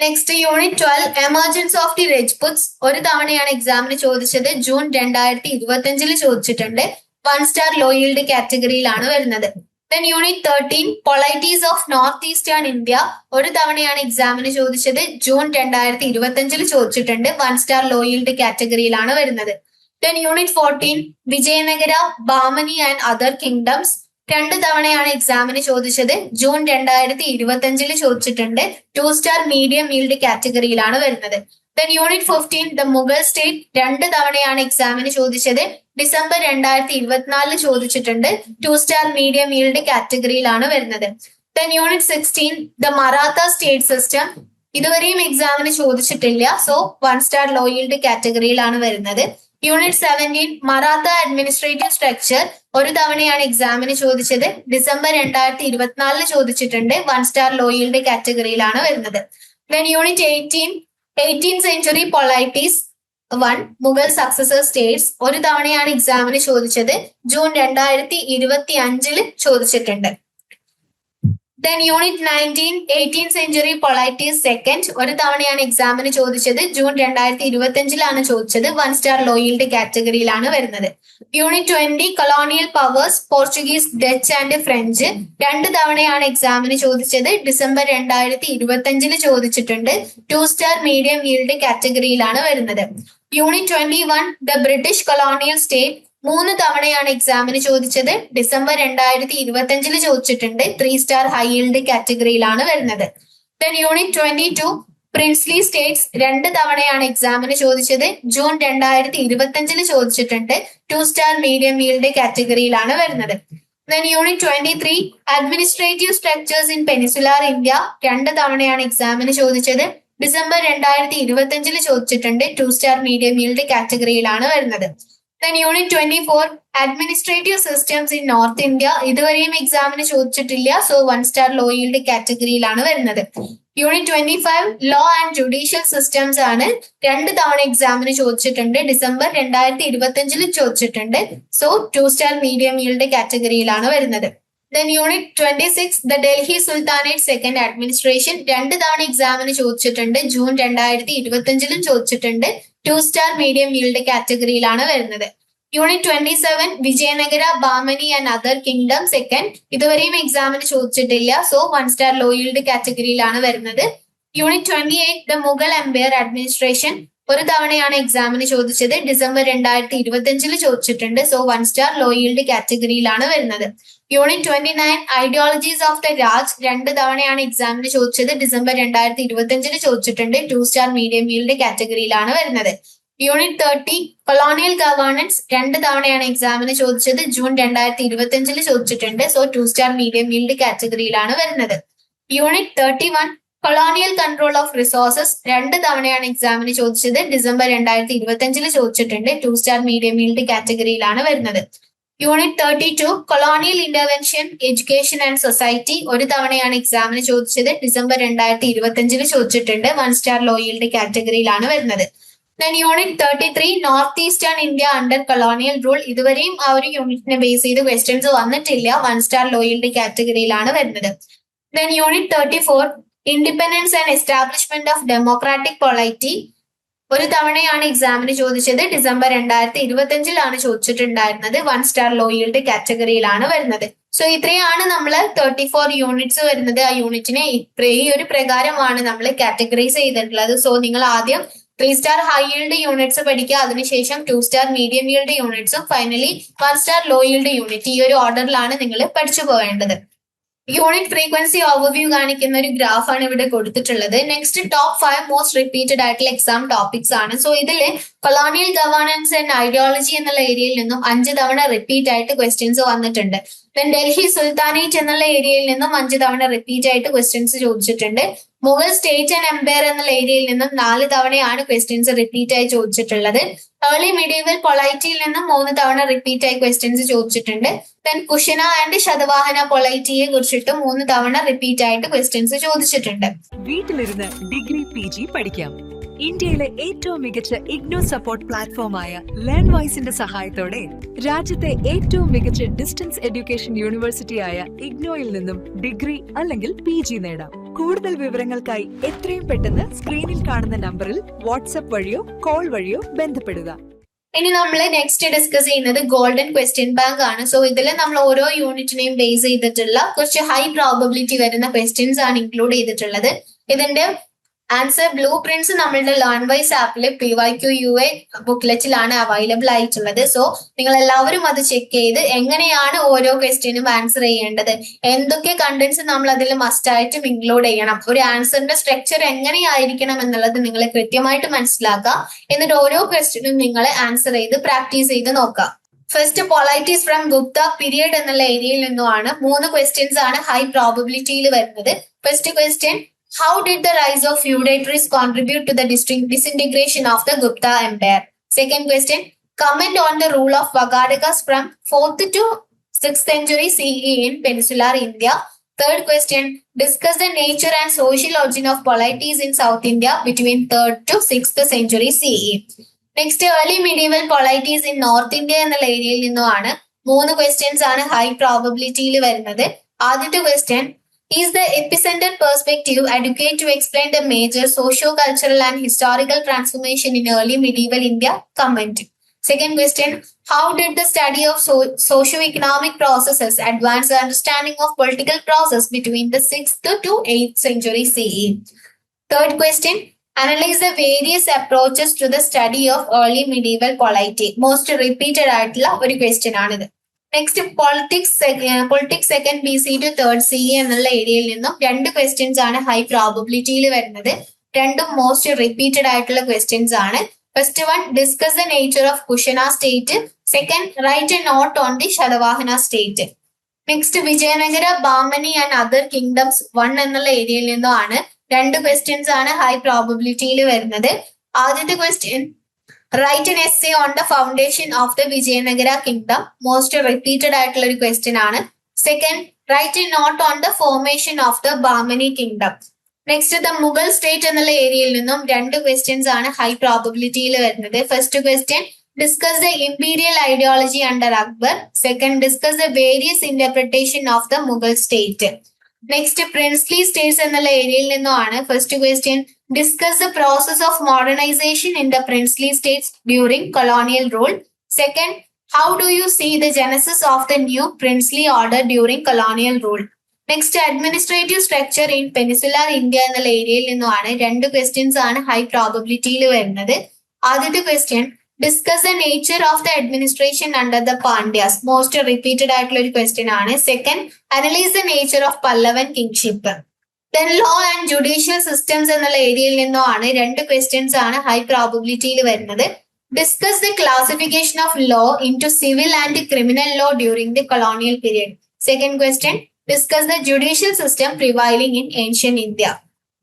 Next unit 12 emergence of the Rajputs. ഒരു തവണയാണ് എക്സാമിന് ചോദിച്ചത്. ജൂൺ 2025 ചോദിച്ചിട്ടുണ്ട്. 1 സ്റ്റാർ ലോ yield കാറ്റഗറിയിലാണ് വരുന്നത്. Then unit 13 polities of north eastern India. ഒരു തവണയാണ് എക്സാമിന് ചോദിച്ചത്. ജൂൺ 2025 ചോദിച്ചിട്ടുണ്ട്. 1 സ്റ്റാർ ലോ yield കാറ്റഗറിയിലാണ് വരുന്നത്. Then Unit 14, Vijayanagara, Bamani and Other Kingdoms. 2 തവണയാണ് എക്സാമിന് ചോദിച്ചത്. ജൂൺ 2025 ചോദിച്ചിട്ടുണ്ട്. 2 സ്റ്റാർ മീഡിയം ഈൽഡ് കാറ്റഗറിയിലാണ് വരുന്നത്. Then Unit 15, The Mughal State. 2 തവണയാണ് എക്സാമിന് ചോദിച്ചത്. ഡിസംബർ 2024 ചോദിച്ചിട്ടുണ്ട്. 2 സ്റ്റാർ മീഡിയം ഈൽഡ് കാറ്റഗറിയിലാണ് വരുന്നത്. Then Unit 16, The Maratha State System. ഇതുവരെയും എക്സാമിന് ചോദിച്ചിട്ടില്ല. സോ 1 സ്റ്റാർ ലോ ഈൽഡ് കാറ്റഗറിയിലാണ് വരുന്നത്. Unit 17, Maratha administrative structure. 1 തവണയാണ് എക്സാമിന് ചോദിച്ചത്. ഡിസംബർ 2024 ചോദിച്ചിട്ടുണ്ട്. 1 സ്റ്റാർ ലോ ഈൽഡ് കാറ്റഗറിയിലാണ് വരുന്നത്. Then Unit 18, 18th century polities 1, Mughal successor States. 1 തവണയാണ് എക്സാമിന് ചോദിച്ചത്. ജൂൺ 2025 ചോദിച്ചിട്ടുണ്ട്. Then Unit 19, 18th century polities 2nd. 1 തവണയാണ് എക്സാമിന് ചോദിച്ചത്. ജൂൺ 2025 ചോദിച്ചത്. 1 സ്റ്റാർ ലോ ഈൽഡ് കാറ്റഗറിയിലാണ് വരുന്നത്. Unit 20, colonial powers Portuguese, Dutch and French. 2 തവണയാണ് എക്സാമിന് ചോദിച്ചത്. ഡിസംബർ 2025 ചോദിച്ചിട്ടുണ്ട്. 2 സ്റ്റാർ മീഡിയം ഈൽഡ് കാറ്റഗറിയിലാണ് വരുന്നത്. Unit 21, the British colonial state. 3 തവണയാണ് എക്സാമിന് ചോദിച്ചത്. ഡിസംബർ 2025 ചോദിച്ചിട്ടുണ്ട്. 3 സ്റ്റാർ ഹൈ ഈൽഡ് കാറ്റഗറിയിലാണ് വരുന്നത്. Then Unit 22, princely States. 2 തവണയാണ് എക്സാമിന് ചോദിച്ചത്. ജൂൺ 2025 ചോദിച്ചിട്ടുണ്ട്. 2 സ്റ്റാർ മീഡിയം ഈൽഡ് കാറ്റഗറിയിലാണ് വരുന്നത്. Then Unit 23, administrative structures in peninsular India. 2 തവണയാണ് എക്സാമിന് ചോദിച്ചത്. ഡിസംബർ 2025 ചോദിച്ചിട്ടുണ്ട്. 2 സ്റ്റാർ മീഡിയം ഈൽഡ് കാറ്റഗറിയിലാണ് വരുന്നത്. Then Unit 24, administrative systems in north India. ഇതുവരെയും എക്സാമിന് ചോദിച്ചിട്ടില്ല. സോ 1 സ്റ്റാർ ലോ ഈൽഡ് കാറ്റഗറിയിലാണ് വരുന്നത്. Unit 25, law and judicial systems ആണ്. 2 തവണ എക്സാമിന് ചോദിച്ചിട്ടുണ്ട്. ഡിസംബർ 2025 ചോദിച്ചിട്ടുണ്ട്. സോ 2 സ്റ്റാർ മീഡിയം ഈൽഡ് കാറ്റഗറിയിലാണ് വരുന്നത്. Then Unit 26, the Delhi Sultanate Second Administration. 2 തവണ എക്സാമിന് ചോദിച്ചിട്ടുണ്ട്. ജൂൺ 2025 ചോദിച്ചിട്ടുണ്ട്. 2 സ്റ്റാർ മീഡിയം ഈൽഡ് കാറ്റഗറിയിലാണ് വരുന്നത്. Unit 27, Vijayanagara, Bahmani and other kingdom 2nd. ഇതുവരെയും എക്സാമിന് ചോദിച്ചിട്ടില്ല. സോ 1 സ്റ്റാർ ലോ ഈൽഡ് കാറ്റഗറിയിലാണ് വരുന്നത്. Unit 28, the Mughal empire administration. 1 തവണയാണ് എക്സാമിന് ചോദിച്ചത്. ഡിസംബർ 2025 ചോദിച്ചിട്ടുണ്ട്. സോ 1 സ്റ്റാർ ലോ ഈൽഡ് കാറ്റഗറിയിലാണ് വരുന്നത്. Unit 29, ideologies of the Raj. 2 തവണയാണ് എക്സാമിന് ചോദിച്ചത്. ഡിസംബർ 2025 ചോദിച്ചിട്ടുണ്ട്. 2 സ്റ്റാർ മീഡിയം ഈൽഡ് കാറ്റഗറിയിലാണ് വരുന്നത്. Unit 30, colonial governance. 2 തവണയാണ് എക്സാമിന് ചോദിച്ചത്. ജൂൺ 2025 ചോദിച്ചിട്ടുണ്ട്. സോ 2 സ്റ്റാർ മീഡിയം ഈൽഡ് കാറ്റഗറിയിലാണ് വരുന്നത്. Unit 31, colonial control of resources. 2 തവണയാണ് എക്സാമിന് ചോദിച്ചത്. ഡിസംബർ 2025 ചോദിച്ചിട്ടുണ്ട്. 2 സ്റ്റാർ മീഡിയം ഈൽഡ് കാറ്റഗറിയിലാണ് വരുന്നത്. Unit 32, colonial intervention, education and society. 1 തവണയാണ് എക്സാമിന് ചോദിച്ചത്. ഡിസംബർ 2025 ചോദിച്ചിട്ടുണ്ട്. 1 സ്റ്റാർ ലോ ഈൽഡ് കാറ്റഗറിയിലാണ് വരുന്നത്. Then Unit 33, north eastern India under colonial rule. ഇതുവരെയും ആ ഒരു യൂണിറ്റിനെ ബേസ് ചെയ്ത് ക്വസ്റ്റ്യൻസ് വന്നിട്ടില്ല. 1 സ്റ്റാർ ലോ ഈൽഡ് കാറ്റഗറിയിലാണ് വരുന്നത്. Then Unit 34, independence and establishment of democratic പൊളൈറ്റി. 1 തവണയാണ് എക്സാമിന് ചോദിച്ചത്. ഡിസംബർ 2025 ചോദിച്ചിട്ടുണ്ടായിരുന്നത്. 1 സ്റ്റാർ ലോ ഈൽഡ് കാറ്റഗറിയിലാണ് വരുന്നത്. സോ ഇത്രയാണ് നമ്മൾ 34 യൂണിറ്റ്സ് വരുന്നത്. ആ യൂണിറ്റിനെ ഈ ഒരു പ്രകാരമാണ് നമ്മൾ കാറ്റഗറൈസ് ചെയ്തിട്ടുള്ളത്. സോ നിങ്ങൾ ആദ്യം 3 സ്റ്റാർ ഹൈ ഈൽഡ് യൂണിറ്റ്സ് പഠിക്കുക. അതിനുശേഷം 2 സ്റ്റാർ മീഡിയം ഈൽഡ് യൂണിറ്റ്സും finally 1 star low yield unit. ഈ ഒരു ഓർഡറിലാണ് നിങ്ങൾ പഠിച്ചു പോവേണ്ടത്. യൂണിറ്റ് ഫ്രീക്വൻസി ഓവർവ്യൂ കാണിക്കുന്ന ഒരു ഗ്രാഫാണ് ഇവിടെ കൊടുത്തിട്ടുള്ളത്. നെക്സ്റ്റ് ടോപ്പ് 5 മോസ്റ്റ് റിപ്പീറ്റഡ് ആയിട്ടുള്ള എക്സാം ടോപ്പിക്സ് ആണ്. സോ ഇതില് കൊളോണിയൽ ഗവേണൻസ് ആൻഡ് ഐഡിയോളജി എന്നുള്ള ഏരിയയിൽ നിന്നും 5 തവണ റിപ്പീറ്റ് ആയിട്ട് ക്വസ്റ്റ്യൻസ് വന്നിട്ടുണ്ട്. ദെൻ ഡൽഹി സുൽത്താനേറ്റ് എന്നുള്ള ഏരിയയിൽ നിന്നും 5 തവണ റിപ്പീറ്റ് ആയിട്ട് ക്വസ്റ്റ്യൻസ് ചോദിച്ചിട്ടുണ്ട്. മുഗൾ സ്റ്റേറ്റ് ആൻഡ് എംപയർ എന്നുള്ള ഏരിയയിൽ നിന്നും 4 തവണയാണ് ക്വസ്റ്റ്യൻസ് റിപ്പീറ്റ് ആയി ചോദിച്ചിട്ടുള്ളത്. ഏർലി മീഡിയവൽ പൊളൈറ്റിയിൽ നിന്നും 3 തവണ റിപ്പീറ്റ് ആയി ക്വസ്റ്റ്യൻസ് ചോദിച്ചിട്ടുണ്ട്. ദെൻ കുഷന ആൻഡ് ശതവാഹന പൊളൈറ്റിയെ കുറിച്ചിട്ട് 3 തവണ റിപ്പീറ്റ് ആയിട്ട് ക്വസ്റ്റ്യൻസ് ചോദിച്ചിട്ടുണ്ട്. വീട്ടിലിരുന്ന് ഡിഗ്രി PG പഠിക്കാം. ഇന്ത്യയിലെ ഏറ്റവും മികച്ച ഇഗ്നോ സപ്പോർട്ട് പ്ലാറ്റ്ഫോമായ ലേൺവൈസിന്റെ സഹായത്തോടെ രാജ്യത്തെ ഏറ്റവും മികച്ച ഡിസ്റ്റൻസ് എഡ്യൂക്കേഷൻ യൂണിവേഴ്സിറ്റിയായ ഇഗ്നോയിൽ നിന്നും ഡിഗ്രി അല്ലെങ്കിൽ PG നേടാം. കൂടുതൽ വിവരങ്ങൾക്കായി എത്രയും പെട്ടെന്ന് സ്ക്രീനിൽ കാണുന്ന നമ്പറിൽ വാട്സ്ആപ്പ് വഴിയോ കോൾ വഴിയോ ബന്ധപ്പെടുക. ഇനി നമ്മൾ നെക്സ്റ്റ് ഡിസ്കസ് ചെയ്യുന്നത് ഗോൾഡൻ ക്വസ്റ്റ്യൻ ബാങ്ക് ആണ്. സോ ഇതിൽ നമ്മൾ ഓരോ യൂണിറ്റിനെയും ബേസ് ചെയ്തിട്ടുള്ള കുറച്ച് ഹൈ പ്രോബബിലിറ്റി വരുന്ന ക്വസ്റ്റ്യൻസ് ആണ് ഇൻക്ലൂഡ് ചെയ്തിട്ടുള്ളത്. ഇതിന്റെ ആൻസർ ബ്ലൂ പ്രിന്റ്സ് നമ്മളുടെ ലേൺ വൈസ് ആപ്പിൽ PYQUA ബുക്ക്ലെറ്റിലാണ് അവൈലബിൾ ആയിട്ടുള്ളത്. സോ നിങ്ങൾ എല്ലാവരും അത് ചെക്ക് ചെയ്ത് എങ്ങനെയാണ് ഓരോ ക്വസ്റ്റ്യനും ആൻസർ ചെയ്യേണ്ടത്, എന്തൊക്കെ കണ്ടന്റ്സ് നമ്മൾ അതിൽ മസ്റ്റ് ആയിട്ടും ഇൻക്ലൂഡ് ചെയ്യണം, ഒരു ആൻസറിന്റെ സ്ട്രക്ചർ എങ്ങനെയായിരിക്കണം എന്നുള്ളത് നിങ്ങൾ കൃത്യമായിട്ട് മനസ്സിലാക്കുക. എന്നിട്ട് ഓരോ ക്വസ്റ്റ്യനും നിങ്ങൾ ആൻസർ ചെയ്ത് പ്രാക്ടീസ് ചെയ്ത് നോക്കുക. ഫസ്റ്റ് പൊളൈറ്റീസ് ഫ്രം ഗുപ്ത പീരിയഡ് എന്നുള്ള ഏരിയയിൽ നിന്നുമാണ് 3 ക്വസ്റ്റ്യൻസ് ആണ് ഹൈ പ്രോബബിലിറ്റിയിൽ വരുന്നത്. First question, how did the rise of feudatories contribute to the disintegration of the Gupta Empire? Second question, comment on the rule of Vagadagas from 4th to 6th century CE in peninsular India. Third question, discuss the nature and social origin of polities in South India between 3rd to 6th century CE. Next, early medieval polities in North India എന്നുള്ള ഏരിയയിൽ നിന്നുമാണ് 3 questions ആണ് high പ്രോബബിലിറ്റിയിൽ വരുന്നത്. ആദ്യത്തെ question, is the epicenter perspective adequate to explain the major socio-cultural and historical transformation in early medieval India? Comment. Second question, how did the study of socio-economic processes advance the understanding of political process between the 6th to 8th century CE? Third question, analyze the various approaches to the study of early medieval polity. Most repeated ആയിട്ടുള്ള ഒരു question ആണിത്. Next politics second BC to 3rd CE എന്നുള്ള ഏരിയയിൽ നിന്നും 2 questions ആണ് high പ്രോബബിലിറ്റിയിൽ വരുന്നത്. രണ്ടും മോസ്റ്റ് റിപ്പീറ്റഡ് ആയിട്ടുള്ള ക്വസ്റ്റ്യൻസ് ആണ്. First one, discuss the nature of Kushana state. Second, right a note on the Satavahana state. Next, Vijayanagara, Bahmani and other kingdoms 1 എന്നുള്ള ഏരിയയിൽ നിന്നുമാണ് 2 ക്വസ്റ്റ്യൻസ് ആണ് ഹൈ പ്രോബബിലിറ്റിയിൽ വരുന്നത്. ആദ്യത്തെ question, write an essay on the foundation of the Vijayanagara kingdom. Most repeated ആയിട്ടുള്ള ഒരു question ആണ്. Second, right a note on the formation of the Bahmani kingdom. Next, the Mughal state എന്നുള്ള ഏരിയയിൽ നിന്നും 2 ക്വസ്റ്റ്യൻസ് ആണ് ഹൈ പ്രോബബിലിറ്റിയിൽ വരുന്നത്. First question, discuss the imperial ideology under Akbar. Second, discuss the various interpretation of the Mughal state. Next, princely states എന്നുള്ള ഏരിയയിൽ നിന്നുമാണ് first question, discuss the process of modernisation in the princely states during colonial rule. Second, how do you see the genesis of the new princely order during colonial rule. Next, administrative structure in peninsular India എന്നുള്ള ഏരിയയിൽ നിന്നുമാണ് 2 questions ആണ് high പ്രോബബിലിറ്റിയിൽ വരുന്നത്. ആദ്യത്തെ question, discuss the nature of the administration under the Pandyas. Most repeated ആയിട്ടുള്ള ഒരു question ആണ്. Second, analyse the nature of Pallavan kingship. Then law and judicial systems എന്നുള്ള ഏരിയയിൽ നിന്നുമാണ് 2 ക്വസ്റ്റ്യൻസ് ആണ് ഹൈ പ്രോബബിലിറ്റിയിൽ വരുന്നത്. Discuss the classification of law into civil and criminal law during the colonial period. Second question, discuss the judicial system prevailing in ancient India.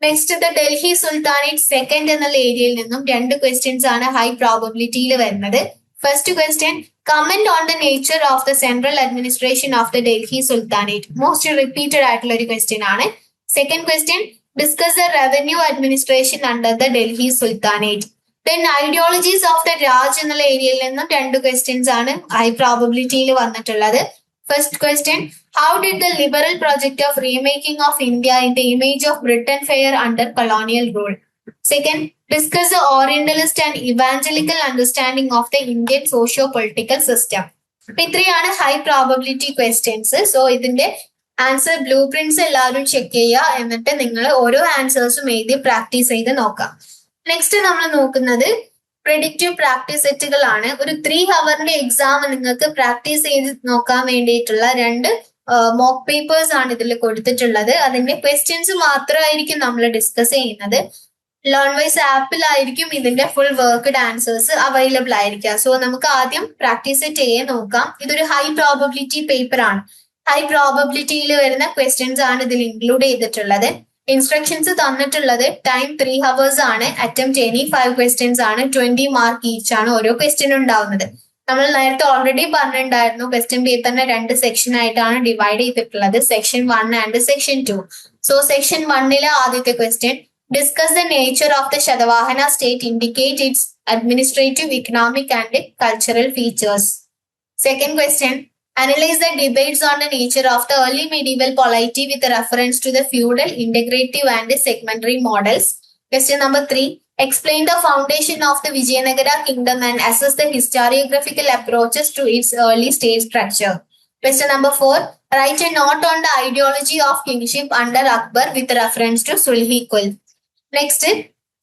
Next, the Delhi sultanate second എന്നുള്ള ഏരിയയിൽ നിന്നും 2 questions ആണ് high പ്രോബബിലിറ്റിയിൽ വരുന്നത്. First question, comment on the nature of the central administration of the Delhi sultanate. Most repeated ആയിട്ടുള്ള ഒരു question ആണ്. Second question, discuss the revenue administration under the Delhi sultanate. Then ideologies of the Raj എന്നുള്ള ഏരിയയിൽ നിന്നും 2 questions ആണ് high പ്രോബബിലിറ്റിയിൽ വന്നിട്ടുള്ളത്. First question, how did the liberal project of remaking of India in the image of Britain fare under colonial rule? Second, discuss the Orientalist and evangelical understanding of the Indian socio-political system. ഇത്രയാണ് high probability questions. So ഇതിന്റെ answer blue prints എല്ലാവരും check ചെയ്യുക. എന്നിട്ട് നിങ്ങൾ ഓരോ ആൻസേഴ്സും എഴുതി practice ചെയ്ത് നോക്കാം. നെക്സ്റ്റ് നമ്മൾ നോക്കുന്നത് പ്രെഡിക്റ്റീവ് പ്രാക്ടീസ് സെറ്റുകളാണ്. ഒരു 3 ഹവറിന്റെ എക്സാം നിങ്ങൾക്ക് പ്രാക്ടീസ് ചെയ്ത് നോക്കാൻ വേണ്ടിയിട്ടുള്ള 2 മോക്ക് പേപ്പേഴ്സ് ആണ് ഇതിൽ കൊടുത്തിട്ടുള്ളത്. അതിന്റെ ക്വസ്റ്റ്യൻസ് മാത്രമായിരിക്കും നമ്മൾ ഡിസ്കസ് ചെയ്യുന്നത്. ലേൺ വൈസ് ആപ്പിലായിരിക്കും ഇതിന്റെ ഫുൾ വർക്ക്ഡ് ആൻസേഴ്സ് അവൈലബിൾ ആയിരിക്കുക. സോ നമുക്ക് ആദ്യം പ്രാക്ടീസ് ചെയ്യാൻ നോക്കാം. ഇതൊരു ഹൈ പ്രോബബിലിറ്റി പേപ്പർ ആണ്. ഹൈ പ്രോബബിലിറ്റിയിൽ വരുന്ന ക്വസ്റ്റ്യൻസ് ആണ് ഇതിൽ ഇൻക്ലൂഡ് ചെയ്തിട്ടുള്ളത്. ഇൻസ്ട്രക്ഷൻസ് തന്നിട്ടുള്ളത് ടൈം 3 hours ആണ്. അറ്റംപ്റ്റ് എനി 5 questions ആണ്. 20 മാർക്ക് ഈച്ച് ആണ് ഓരോ ക്വസ്റ്റ്യൻ ഉണ്ടാവുന്നത്. നമ്മൾ നേരത്തെ ഓൾറെഡി പറഞ്ഞിട്ടുണ്ടായിരുന്നു ക്വസ്റ്റ്യൻ പേപ്പറിനെ 2 സെക്ഷൻ ആയിട്ടാണ് ഡിവൈഡ് ചെയ്തിട്ടുള്ളത്, section 1 and section 2. So section 1 ആദ്യത്തെ question, discuss the nature of the Satavahana state, indicate it's administrative, economic and cultural features. Second question, analyze the debates on the nature of the early medieval polity with reference to the feudal, integrative and segmentary models. Question number 3, explain the foundation of the Vijayanagara kingdom and assess the historiographical approaches to its early state structure. Question number 4, write a note on the ideology of kingship under Akbar with reference to Sulhi Kul. Next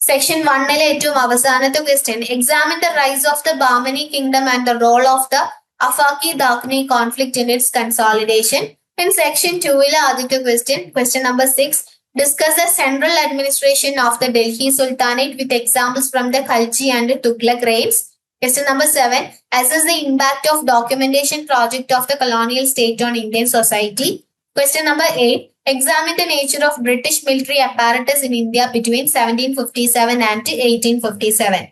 section 1-ലെ ഏറ്റവും അവസാനത്തെ question, examine the rise of the Bahmani kingdom and the role of the Afaqi Dakhni conflict in its consolidation. In section 2-ലെ ആദ്യത്തെ question number 6, discuss the central administration of the Delhi Sultanate with examples from the Khalji and Tughlaq reigns. Question number 7, assess the impact of documentation project of the colonial state on Indian society. Question number 8, examine the nature of British military apparatus in India between 1757 and 1857.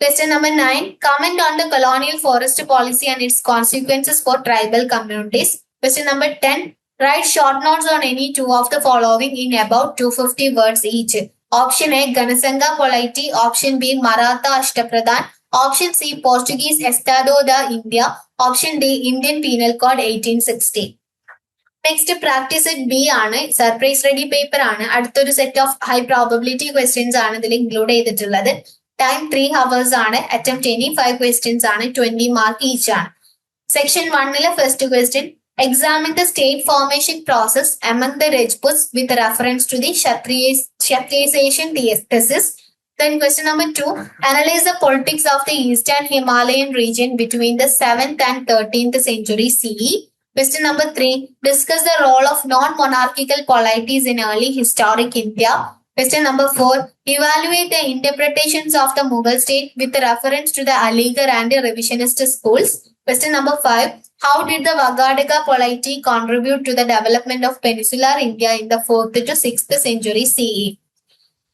Question number 9, comment on the colonial forest policy and its consequences for tribal communities. Question number 10, write short notes on any two of the following in about 250 words each. Option A, Ganasanga polity. Option B, Maratha Ashtapradhan. Option C, Portuguese Estado da India. Option D, Indian Penal Code 1860. Next practice set B ആണ്, surprise ready paper ആണ്. അടുത്തൊരു set of high probability questions ആണ് ഇതിൽ include ചെയ്തിട്ടുള്ളത്. Time 3 hours ആണ്. Attempt 5 questions ആണ്. 20 mark each ആണ്. Section 1-ലെ first question, examine the state formation process among the Rajputs with reference to the Kshatriyization thesis. Then question number 2, analyze the politics of the Eastern Himalayan region between the 7th and 13th century CE. Question number 3, discuss the role of non-monarchical polities in early historic India. Question number 4, evaluate the interpretations of the Mughal state with reference to the Aligarh and revisionist schools. Question number 5, how did the Vagadaka polity contribute to the development of peninsular India in the 4th to 6th century CE?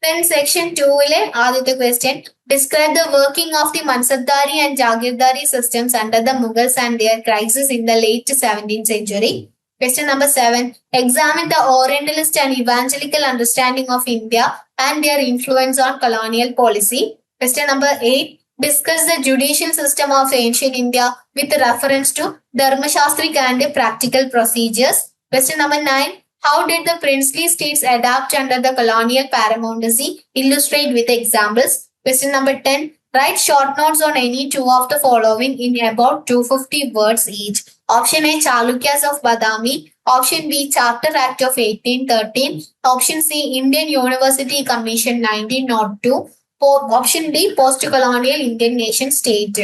Then section 2-ലെ ആദ്യത്തെ question, describe the working of the Mansabdari and Jagirdari systems under the Mughals and their crisis in the late 17th century. Question number 7, examine the Orientalist and Evangelical understanding of India and their influence on colonial policy. Question number 8, discuss the judicial system of ancient India with reference to Dharmashastric and practical procedures. Question number 9, how did the princely states adapt under the colonial paramountcy? Illustrate with examples. Question number 10, write short notes on any two of the following in about 250 words each. Option A, Chalukyas of Badami. Option B, Charter Act of 1813. Option C, Indian University Commission 1902. Option D, post-colonial Indian nation state.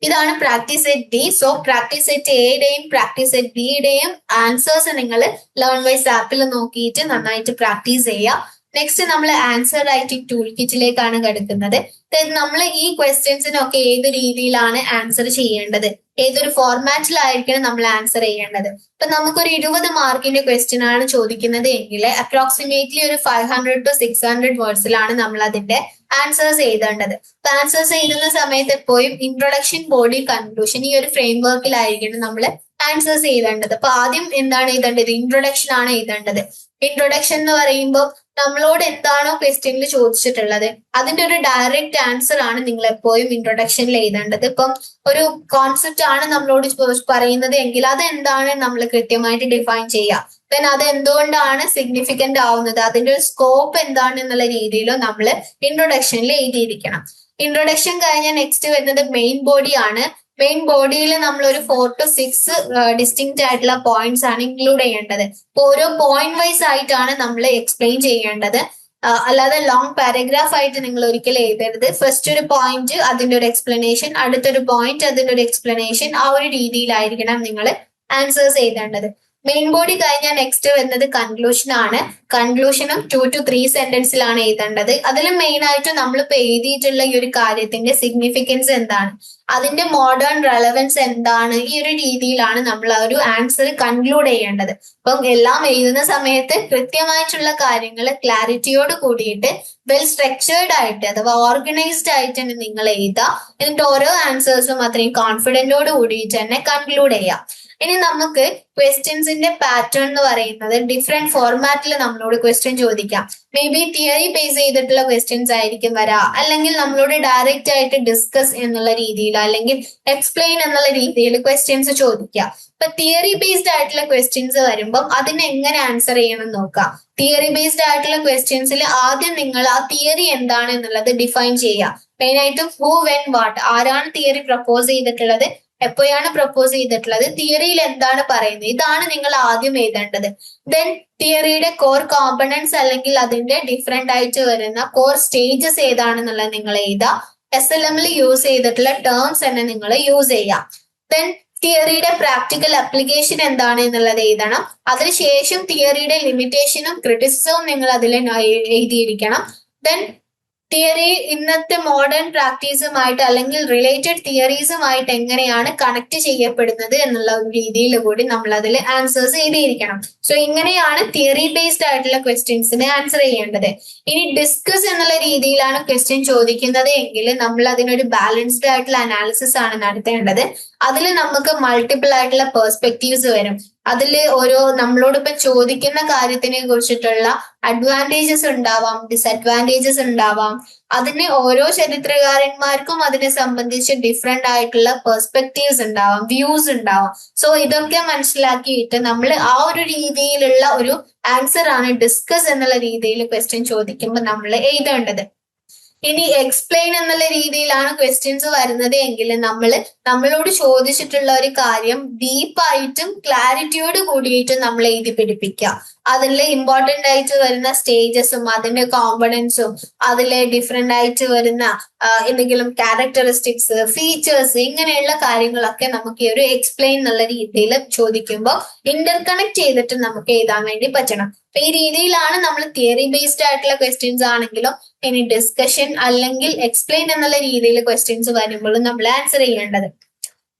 ഇതാണ് practice set D. So practice set എയുടെയും practice set ബിയുടെയും answers നിങ്ങൾ learn wise ആപ്പിൽ നോക്കിയിട്ട് നന്നായിട്ട് practice ചെയ്യുക. Next നമ്മൾ answer writing tool കിറ്റിലേക്കാണ് കിടക്കുന്നത്. നമ്മൾ ഈ ക്വസ്റ്റ്യൻസിനൊക്കെ ഏത് രീതിയിലാണ് ആൻസർ ചെയ്യേണ്ടത്, ഏതൊരു ഫോർമാറ്റിലായിരിക്കണം നമ്മൾ ആൻസർ ചെയ്യേണ്ടത്. ഇപ്പൊ നമുക്കൊരു 20 മാർക്കിന്റെ ക്വസ്റ്റ്യൻ ആണ് ചോദിക്കുന്നത് എങ്കിൽ അപ്രോക്സിമേറ്റ്ലി ഒരു 500 to 600 വേർഡ്സിലാണ് നമ്മൾ അതിന്റെ ആൻസേഴ്സ് എഴുതേണ്ടത്. അപ്പൊ ആൻസേഴ്സ് എഴുതുന്ന സമയത്ത് എപ്പോഴും ഇൻട്രൊഡക്ഷൻ, ബോഡി, കൺക്ലൂഷൻ ഈ ഒരു ഫ്രെയിം വർക്കിലായിരിക്കണം നമ്മൾ ആൻസേഴ്സ് എഴുതേണ്ടത്. അപ്പൊ ആദ്യം എന്താണ് എഴുതേണ്ടത്? ഇൻട്രൊഡക്ഷൻ ആണ് എഴുതേണ്ടത്. ഇൻട്രൊഡക്ഷൻ എന്ന് പറയുമ്പോൾ നമ്മളോട് എന്താണോ ക്വസ്റ്റ്യനിൽ ചോദിച്ചിട്ടുള്ളത് അതിന്റെ ഒരു ഡയറക്റ്റ് ആൻസർ ആണ് നിങ്ങൾ എപ്പോഴും ഇൻട്രൊഡക്ഷനിൽ എഴുതേണ്ടത്. ഇപ്പം ഒരു കോൺസെപ്റ്റ് ആണ് നമ്മളോട് പറയുന്നത് എങ്കിൽ അതെന്താണ് നമ്മൾ കൃത്യമായിട്ട് ഡിഫൈൻ ചെയ്യുക. പിന്നെ അത് എന്തുകൊണ്ടാണ് സിഗ്നിഫിക്കന്റ് ആവുന്നത്, അതിന്റെ ഒരു സ്കോപ്പ് എന്താണ് എന്നുള്ള രീതിയിൽ നമ്മൾ ഇൻട്രൊഡക്ഷനിൽ എഴുതിയിരിക്കണം. ഇൻട്രൊഡക്ഷൻ കഴിഞ്ഞാൽ നെക്സ്റ്റ് വരുന്നത് മെയിൻ ബോഡി ആണ്. മെയിൻ ബോഡിയിൽ നമ്മൾ ഒരു 4 to 6 ഡിസ്റ്റിങ്ക്റ്റ് ആയിട്ടുള്ള പോയിന്റ്സ് ആണ് ഇൻക്ലൂഡ് ചെയ്യേണ്ടത്. അപ്പൊ ഓരോ പോയിന്റ് വൈസ് ആയിട്ടാണ് നമ്മൾ എക്സ്പ്ലെയിൻ ചെയ്യേണ്ടത്. അല്ലാതെ ലോങ് പാരഗ്രാഫ് ആയിട്ട് നിങ്ങൾ ഒരിക്കലും എഴുതരുത്. ഫസ്റ്റ് ഒരു പോയിന്റ് അതിന്റെ ഒരു എക്സ്പ്ലനേഷൻ, അടുത്തൊരു പോയിന്റ് അതിന്റെ ഒരു എക്സ്പ്ലനേഷൻ, ആ ഒരു രീതിയിലായിരിക്കണം നിങ്ങൾ ആൻസേഴ്സ് എഴുതേണ്ടത്. മെയിൻ ബോഡി കഴിഞ്ഞാൽ നെക്സ്റ്റ് വരുന്നത് കൺക്ലൂഷൻ ആണ്. കൺക്ലൂഷനും 2 to 3 സെന്റൻസിലാണ് എഴുതേണ്ടത്. അതിൽ മെയിൻ ആയിട്ട് നമ്മളിപ്പോ എഴുതിയിട്ടുള്ള ഈ ഒരു കാര്യത്തിന്റെ സിഗ്നിഫിക്കൻസ് എന്താണ്, അതിന്റെ മോഡേൺ റെലവൻസ് എന്താണ്, ഈ ഒരു രീതിയിലാണ് നമ്മൾ ആ ഒരു ആൻസർ കൺക്ലൂഡ് ചെയ്യേണ്ടത്. അപ്പം എല്ലാം എഴുതുന്ന സമയത്ത് കൃത്യമായിട്ടുള്ള കാര്യങ്ങൾ ക്ലാരിറ്റിയോട് കൂടിയിട്ട് വെൽ സ്ട്രക്ചേർഡ് ആയിട്ട് അഥവാ ഓർഗനൈസ്ഡ് ആയിട്ട് തന്നെ നിങ്ങൾ എഴുതുക. എന്നിട്ട് ഓരോ ആൻസേഴ്സും അത്രയും കോൺഫിഡന്റോട് കൂടിയിട്ട് തന്നെ കൺക്ലൂഡ് ചെയ്യാം. ഇനി നമുക്ക് ക്വസ്റ്റ്യൻസിന്റെ പാറ്റേൺ എന്ന് പറയുന്നത് ഡിഫറെന്റ് ഫോർമാറ്റിൽ നമ്മളോട് ക്വസ്റ്റ്യൻ ചോദിക്കാം. മേ ബി തിയറി ബേസ് ചെയ്തിട്ടുള്ള ക്വസ്റ്റ്യൻസ് ആയിരിക്കും വരാ, അല്ലെങ്കിൽ നമ്മളോട് ഡയറക്റ്റ് ആയിട്ട് ഡിസ്കസ് എന്നുള്ള രീതിയിൽ അല്ലെങ്കിൽ എക്സ്പ്ലെയിൻ എന്നുള്ള രീതിയിൽ ക്വസ്റ്റ്യൻസ് ചോദിക്കാം. ഇപ്പൊ തിയറി ബേസ്ഡ് ആയിട്ടുള്ള ക്വസ്റ്റ്യൻസ് വരുമ്പോൾ അതിന് എങ്ങനെ ആൻസർ ചെയ്യണം നോക്കാം. തിയറി ബേസ്ഡ് ആയിട്ടുള്ള ക്വസ്റ്റ്യൻസിൽ ആദ്യം നിങ്ങൾ ആ തിയറി എന്താണ് എന്നുള്ളത് ഡിഫൈൻ ചെയ്യുക. മെയിൻ ആയിട്ടും ഹൂ, വെൻ, വാട്ട്, ആരാണ് തിയറി പ്രപ്പോസ് ചെയ്തിട്ടുള്ളത്, എപ്പോഴാണ് പ്രപ്പോസ് ചെയ്തിട്ടുള്ളത്, തിയറിയിൽ എന്താണ് പറയുന്നത്, ഇതാണ് നിങ്ങൾ ആദ്യം എഴുതേണ്ടത്. ദെൻ തിയറിയുടെ കോർ കോമ്പണൻസ് അല്ലെങ്കിൽ അതിന്റെ ഡിഫറെന്റ് ആയിട്ട് വരുന്ന കോർ സ്റ്റേജസ് ഏതാണെന്നുള്ളത് നിങ്ങൾ എഴുതുക. SLM യൂസ് ചെയ്തിട്ടുള്ള ടേംസ് തന്നെ നിങ്ങൾ യൂസ് ചെയ്യാം. ദെൻ തിയറിയുടെ പ്രാക്ടിക്കൽ അപ്ലിക്കേഷൻ എന്താണ് എന്നുള്ളത് എഴുതണം. അതിനുശേഷം തിയറിയുടെ ലിമിറ്റേഷനും ക്രിറ്റിസിസവും നിങ്ങൾ അതിൽ എഴുതിയിരിക്കണം. ദെൻ തിയറി ഇന്നത്തെ മോഡേൺ പ്രാക്ടീസുമായിട്ട് അല്ലെങ്കിൽ റിലേറ്റഡ് തിയറീസുമായിട്ട് എങ്ങനെയാണ് കണക്ട് ചെയ്യപ്പെടുന്നത് എന്നുള്ള ഒരു രീതിയിൽ കൂടി നമ്മൾ അതിൽ ആൻസേഴ്സ് എഴുതിയിരിക്കണം. സോ ഇങ്ങനെയാണ് തിയറി ബേസ്ഡ് ആയിട്ടുള്ള ക്വസ്റ്റ്യൻസിന് ആൻസർ ചെയ്യേണ്ടത്. ഇനി ഡിസ്കസ് എന്നുള്ള രീതിയിലാണ് ക്വസ്റ്റ്യൻ ചോദിക്കുന്നത് എങ്കിൽ നമ്മൾ അതിനൊരു ബാലൻസ്ഡ് ആയിട്ടുള്ള അനാലിസിസ് ആണ് നടത്തേണ്ടത്. അതിൽ നമുക്ക് മൾട്ടിപ്പിൾ ആയിട്ടുള്ള പെർസ്പെക്റ്റീവ്സ് വരും. അതിൽ ഓരോ നമ്മളോടിപ്പം ചോദിക്കുന്ന കാര്യത്തിനെ കുറിച്ചിട്ടുള്ള അഡ്വാൻറ്റേജസ് ഉണ്ടാവാം, ഡിസഡ്വാൻറ്റേജസ് ഉണ്ടാവാം. അതിന് ഓരോ ചരിത്രകാരന്മാർക്കും അതിനെ സംബന്ധിച്ച് ഡിഫറെന്റ് ആയിട്ടുള്ള പെർസ്പെക്റ്റീവ്സ് ഉണ്ടാവാം, വ്യൂസ് ഉണ്ടാവാം. സോ ഇതൊക്കെ മനസ്സിലാക്കിയിട്ട് നമ്മൾ ആ ഒരു രീതിയിലുള്ള ഒരു ആൻസർ ആണ് ഡിസ്കസ് എന്നുള്ള രീതിയിൽ ക്വസ്റ്റ്യൻ ചോദിക്കുമ്പോൾ നമ്മൾ എഴുതേണ്ടത്. ഇനി എക്സ്പ്ലെയിൻ എന്നുള്ള രീതിയിലാണ് ക്വസ്റ്റ്യൻസ് വരുന്നത് എങ്കിൽ നമ്മളോട് ചോദിച്ചിട്ടുള്ള ഒരു കാര്യം ഡീപ്പായിട്ടും ക്ലാരിറ്റിയോട് കൂടിയിട്ടും നമ്മൾ എഴുതി പിടിപ്പിക്കുക. അതിൽ ഇമ്പോർട്ടന്റ് ആയിട്ട് വരുന്ന സ്റ്റേജസും അതിന്റെ കോമ്പണൻസും അതിലെ ഡിഫറെന്റ് ആയിട്ട് വരുന്ന എന്തെങ്കിലും ക്യാരക്ടറിസ്റ്റിക്സ്, ഫീച്ചേഴ്സ്, ഇങ്ങനെയുള്ള കാര്യങ്ങളൊക്കെ നമുക്ക് ഈ ഒരു എക്സ്പ്ലെയിൻ എന്നുള്ള രീതിയിൽ ചോദിക്കുമ്പോൾ ഇന്റർകണക്ട് ചെയ്തിട്ട് നമുക്ക് എഴുതാൻ വേണ്ടി പറ്റണം. അപ്പൊ ഈ രീതിയിലാണ് നമ്മൾ തിയറി ബേസ്ഡ് ആയിട്ടുള്ള ക്വസ്റ്റ്യൻസ് ആണെങ്കിലും ഇനി ഡിസ്കഷൻ അല്ലെങ്കിൽ എക്സ്പ്ലെയിൻ എന്നുള്ള രീതിയിൽ ക്വസ്റ്റ്യൻസ് വരുമ്പോഴും നമ്മൾ ആൻസർ ചെയ്യേണ്ടത്.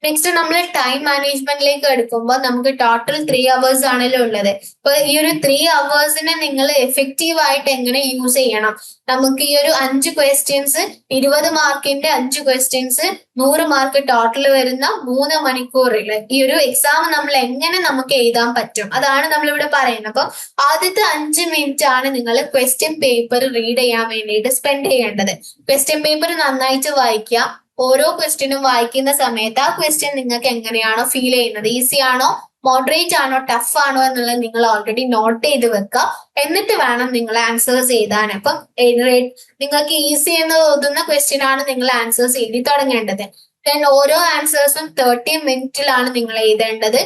നെക്സ്റ്റ് നമ്മൾ ടൈം മാനേജ്മെന്റിലേക്ക് എടുക്കുമ്പോൾ നമുക്ക് ടോട്ടൽ 3 hours ആണല്ലോ ഉള്ളത്. അപ്പൊ ഈ ഒരു 3 hours നിങ്ങൾ എഫക്റ്റീവ് ആയിട്ട് എങ്ങനെ യൂസ് ചെയ്യണം? നമുക്ക് ഈ ഒരു 5 ക്വസ്റ്റ്യൻസ് 20 മാർക്കിന്റെ 5 ക്വസ്റ്റ്യൻസ് 100 മാർക്ക് ടോട്ടൽ വരുന്ന 3 മണിക്കൂറിൽ ഈ ഒരു എക്സാം നമ്മൾ എങ്ങനെ നമുക്ക് എഴുതാൻ പറ്റും, അതാണ് നമ്മളിവിടെ പറയുന്നത്. അപ്പൊ ആദ്യത്തെ 5 മിനിറ്റ് ആണ് നിങ്ങൾ ക്വസ്റ്റ്യൻ പേപ്പർ റീഡ് ചെയ്യാൻ വേണ്ടിയിട്ട് സ്പെൻഡ് ചെയ്യേണ്ടത്. ക്വസ്റ്റ്യൻ പേപ്പർ നന്നായിട്ട് വായിക്കുക. ഓരോ ക്വസ്റ്റ്യനും വായിക്കുന്ന സമയത്ത് ആ ക്വസ്റ്റ്യൻ നിങ്ങൾക്ക് എങ്ങനെയാണോ ഫീൽ ചെയ്യുന്നത്, ഈസി ആണോ, മോഡറേറ്റ് ആണോ, ടഫ് ആണോ എന്നുള്ളത് നിങ്ങൾ ഓൾറെഡി നോട്ട് ചെയ്ത് വെക്കുക. എന്നിട്ട് വേണം നിങ്ങൾ ആൻസേഴ്സ് എഴുതാൻ. അപ്പം നിങ്ങൾക്ക് ഈസി എന്ന് തോന്നുന്ന ക്വസ്റ്റ്യൻ ആണ് നിങ്ങൾ ആൻസേഴ്സ് എഴുതി തുടങ്ങേണ്ടത്. ദെൻ ഓരോ ആൻസേഴ്സും 30 മിനിറ്റിലാണ് നിങ്ങൾ എഴുതേണ്ടത്.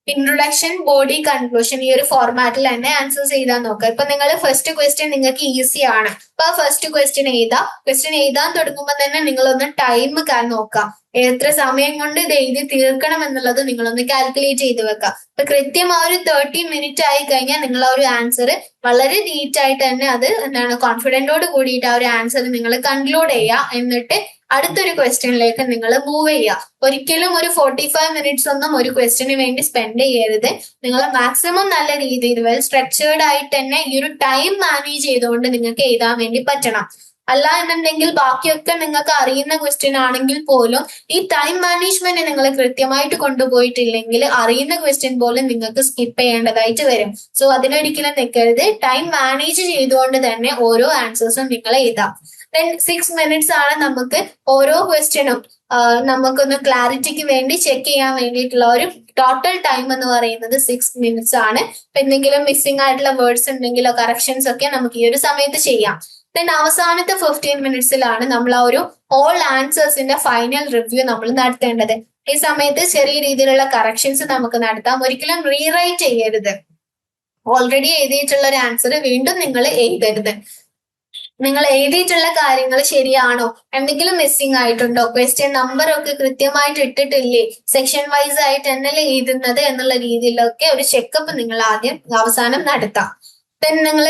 ഇൻട്രൊഡക്ഷൻ, ബോഡി, കൺക്ലൂഷൻ, ഈ ഒരു ഫോർമാറ്റിൽ തന്നെ ആൻസേഴ്സ് എഴുതാൻ നോക്കുക. ഇപ്പൊ നിങ്ങൾ ഫസ്റ്റ് ക്വസ്റ്റ്യൻ നിങ്ങൾക്ക് ഈസി ആണ്, അപ്പൊ ഫസ്റ്റ് ക്വസ്റ്റ്യൻ എഴുതാൻ തുടങ്ങുമ്പോൾ തന്നെ നിങ്ങളൊന്ന് ടൈം നോക്കാം, എത്ര സമയം കൊണ്ട് ഇത് എഴുതി തീർക്കണം എന്നുള്ളത് നിങ്ങളൊന്ന് കാൽക്കുലേറ്റ് ചെയ്ത് വെക്കുക. അപ്പൊ കൃത്യം ആ ഒരു 30 മിനിറ്റ് ആയി കഴിഞ്ഞാൽ നിങ്ങൾ ആ ഒരു ആൻസർ വളരെ നീറ്റായിട്ട് തന്നെ അത് കോൺഫിഡന്റോട് കൂടിയിട്ട് ആ ഒരു ആൻസർ നിങ്ങൾ കൺക്ലൂഡ് ചെയ്യുക. എന്നിട്ട് അടുത്തൊരു ക്വസ്റ്റ്യനിലേക്ക് നിങ്ങൾ മൂവ് ചെയ്യുക. ഒരിക്കലും ഒരു 45 മിനിറ്റ്സ് ഒന്നും ഒരു ക്വസ്റ്റ്യന് വേണ്ടി സ്പെൻഡ് ചെയ്യരുത്. നിങ്ങൾ മാക്സിമം നല്ല രീതിയിൽ വെൽ സ്ട്രക്ചേർഡ് ആയിട്ട് തന്നെ ഈ ഒരു ടൈം മാനേജ് ചെയ്തുകൊണ്ട് നിങ്ങൾക്ക് എഴുതാൻ വേണ്ടി പറ്റണം. അല്ല എന്നുണ്ടെങ്കിൽ ബാക്കിയൊക്കെ നിങ്ങൾക്ക് അറിയുന്ന ക്വസ്റ്റ്യൻ ആണെങ്കിൽ പോലും ഈ ടൈം മാനേജ്മെന്റ് നിങ്ങൾ കൃത്യമായിട്ട് കൊണ്ടുപോയിട്ടില്ലെങ്കിൽ അറിയുന്ന ക്വസ്റ്റ്യൻ പോലും നിങ്ങൾക്ക് സ്കിപ്പ് ചെയ്യേണ്ടതായിട്ട് വരും. സോ അതിനൊരിക്കലും നിൽക്കരുത്. ടൈം മാനേജ് ചെയ്തുകൊണ്ട് തന്നെ ഓരോ ആൻസേഴ്സും നിങ്ങൾ എഴുതാം. ദെൻ 6 മിനിറ്റ്സ് ആണ് നമുക്ക് ഓരോ ക്വസ്റ്റ്യനും നമുക്കൊന്ന് ക്ലാരിറ്റിക്ക് വേണ്ടി ചെക്ക് ചെയ്യാൻ വേണ്ടിയിട്ടുള്ള ഒരു ടോട്ടൽ ടൈം എന്ന് പറയുന്നത് 6 മിനിറ്റ്സ് ആണ്. എന്തെങ്കിലും മിസ്സിംഗ് ആയിട്ടുള്ള വേർഡ്സ് ഉണ്ടെങ്കിലോ കറക്ഷൻസ് ഒക്കെ നമുക്ക് ഈ ഒരു സമയത്ത് ചെയ്യാം. ദെൻ അവസാനത്തെ 15 മിനിറ്റ്സിലാണ് നമ്മൾ ആ ഒരു ഓൾ ആൻസേഴ്സിന്റെ ഫൈനൽ റിവ്യൂ നമ്മൾ നടത്തേണ്ടത്. ഈ സമയത്ത് ചെറിയ രീതിയിലുള്ള കറക്ഷൻസ് നമുക്ക് നടത്താം. ഒരിക്കലും റീറൈറ്റ് ചെയ്യരുത്. ഓൾറെഡി എഴുതിയിട്ടുള്ള ഒരു ആൻസർ വീണ്ടും നിങ്ങൾ എഴുതരുത്. നിങ്ങൾ എഴുതിയിട്ടുള്ള കാര്യങ്ങൾ ശരിയാണോ, എന്തെങ്കിലും മിസ്സിംഗ് ആയിട്ടുണ്ടോ, ക്വസ്റ്റ്യൻ നമ്പർ ഒക്കെ കൃത്യമായിട്ട് ഇട്ടിട്ടില്ലേ, സെക്ഷൻ വൈസ് ആയിട്ട് എന്നല്ലേ എഴുതുന്നത് എന്നുള്ള രീതിയിലൊക്കെ ഒരു ചെക്കപ്പ് നിങ്ങൾ ആദ്യം അവസാനം നടത്താം. ദെൻ നിങ്ങൾ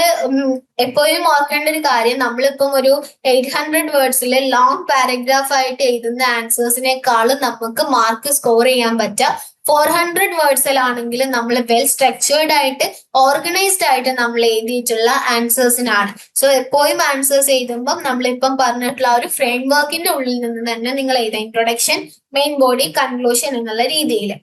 എപ്പോഴും ഓർക്കേണ്ട ഒരു കാര്യം, നമ്മളിപ്പം ഒരു 800 വേർഡ്സിലെ ലോങ് പാരഗ്രാഫ് ആയിട്ട് എഴുതുന്ന ആൻസേഴ്സിനേക്കാളും നമുക്ക് മാർക്ക് സ്കോർ ചെയ്യാൻ പറ്റുക 400 വേർഡ്സിലാണെങ്കിൽ നമ്മൾ വെൽ സ്ട്രക്ചേർഡ് ആയിട്ട് ഓർഗനൈസ്ഡ് ആയിട്ട് നമ്മൾ എഴുതിയിട്ടുള്ള ആൻസേഴ്സിനാണ്. സോ എപ്പോഴും ആൻസേഴ്സ് എഴുതുമ്പോൾ നമ്മളിപ്പം പറഞ്ഞിട്ടുള്ള ഒരു ഫ്രെയിം വർക്കിന്റെ ഉള്ളിൽ നിന്ന് തന്നെ നിങ്ങൾ എഴുതാം. ഇൻട്രൊഡക്ഷൻ, മെയിൻ ബോഡി, കൺക്ലൂഷൻ എന്നുള്ള രീതിയിൽ.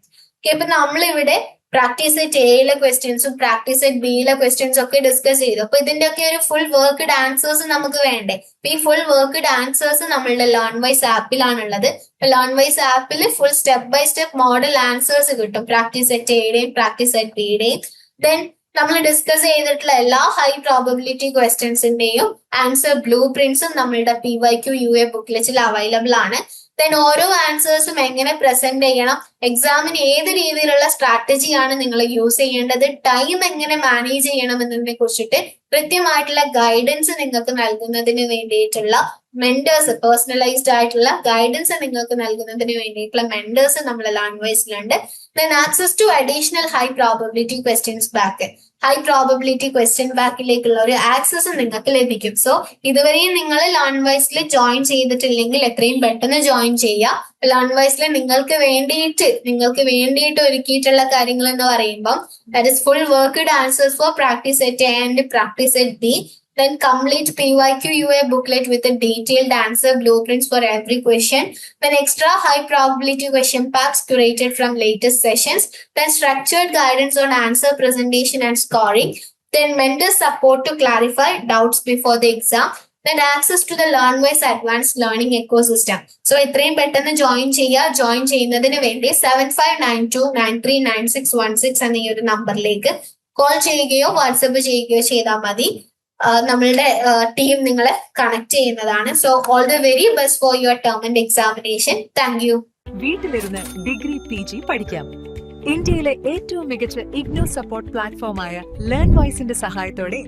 ഇപ്പൊ നമ്മളിവിടെ പ്രാക്ടീസ് സെറ്റ് എയിലെ ക്വസ്റ്റ്യൻസും പ്രാക്ടീസ് സെറ്റ് ബിയിലെ ക്വസ്റ്റ്യൻസും ഒക്കെ ഡിസ്കസ് ചെയ്തു. അപ്പൊ ഇതിന്റെയൊക്കെ ഒരു ഫുൾ വർക്ക്ഡ് ആൻസേഴ്സ് നമുക്ക് വേണ്ടേ? ഈ ഫുൾ വർക്ക്ഡ് ആൻസേഴ്സ് നമ്മളുടെ ലേൺ വൈസ് ആപ്പിലാണുള്ളത്. ലേൺ വൈസ് ആപ്പിൽ full step by step model answers കിട്ടും, പ്രാക്ടീസ് സെറ്റ് എയുടെയും പ്രാക്ടീസ് സെറ്റ് ബിയുടെയും. ദെൻ നമ്മൾ ഡിസ്കസ് ചെയ്തിട്ടുള്ള എല്ലാ ഹൈ പ്രോബബിലിറ്റി ക്വസ്റ്റ്യൻസിന്റെയും ആൻസർ ബ്ലൂ പ്രിന്റ്സും നമ്മളുടെ PYQ UA ബുക്ക്ലെറ്റിൽ അവൈലബിൾ ആണ്. ദെൻ ഓരോ ആൻസേഴ്സും എങ്ങനെ പ്രസന്റ് ചെയ്യണം, എക്സാമിന് ഏത് രീതിയിലുള്ള സ്ട്രാറ്റജിയാണ് നിങ്ങൾ യൂസ് ചെയ്യേണ്ടത്, ടൈം എങ്ങനെ മാനേജ് ചെയ്യണം എന്നതിനെ കുറിച്ചിട്ട് കൃത്യമായിട്ടുള്ള ഗൈഡൻസ് നിങ്ങൾക്ക് നൽകുന്നതിന് വേണ്ടിയിട്ടുള്ള മെന്റേഴ്സ്, പേഴ്സണലൈസ്ഡ് ആയിട്ടുള്ള ഗൈഡൻസ് നിങ്ങൾക്ക് നൽകുന്നതിന് വേണ്ടിയിട്ടുള്ള മെന്റേഴ്സ് നമ്മൾ ലേൺവൈസിലുണ്ട്. Then access to additional high probability questions bank, high probability question ബാക്കിലേക്കുള്ള ഒരു ആക്സസ് നിങ്ങൾക്ക് ലഭിക്കും. സോ ഇതുവരെയും നിങ്ങൾ ലേൺവൈസിൽ ജോയിൻ ചെയ്തിട്ടില്ലെങ്കിൽ എത്രയും പെട്ടെന്ന് ജോയിൻ ചെയ്യുക. ലേൺവൈസിൽ നിങ്ങൾക്ക് വേണ്ടിയിട്ട് ഒരുക്കിയിട്ടുള്ള കാര്യങ്ങൾ എന്ന് പറയുമ്പോൾ that is full worked answers four practice set A and practice set B. Then complete PYQ UA booklet with a detailed answer blueprints for every question. Then extra high probability question packs curated from latest sessions. Then structured guidance on answer presentation and scoring. Then mentor support to clarify doubts before the exam. Then access to the LearnWise advanced learning ecosystem. So ഇത്രയും പെട്ടെന്ന് join ചെയ്യുന്നതിന് വേണ്ടി 7592939616 എന്ന ഈ ഒരു നമ്പറിലേക്ക് call ചെയ്യുകയോ WhatsApp ചെയ്യുകയോ ചെയ്താൽ മതി. നമ്മളുടെ ടീം നിങ്ങളെ കണക്ട് ചെയ്യുന്നതാണ്. So all the very best for your term and examination. Thank you. വീട്ടിലിരുന്ന് ഡിഗ്രി PG പഠിക്കാം. ഇന്ത്യയിലെ ഏറ്റവും മികച്ച ഇഗ്നോ സപ്പോർട്ട് പ്ലാറ്റ്ഫോമായ ലേൺവൈസിന്റെ സഹായത്തോടെ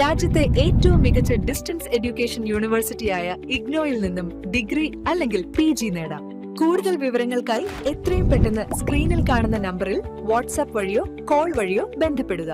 രാജ്യത്തെ ഏറ്റവും മികച്ച ഡിസ്റ്റൻസ് എഡ്യൂക്കേഷൻ യൂണിവേഴ്സിറ്റിയായ ഇഗ്നോയിൽ നിന്നും ഡിഗ്രി അല്ലെങ്കിൽ PG നേടാം. കൂടുതൽ വിവരങ്ങൾക്കായി എത്രയും പെട്ടെന്ന് സ്ക്രീനിൽ കാണുന്ന നമ്പറിൽ വാട്സാപ്പ് വഴിയോ കോൾ വഴിയോ ബന്ധപ്പെടുക.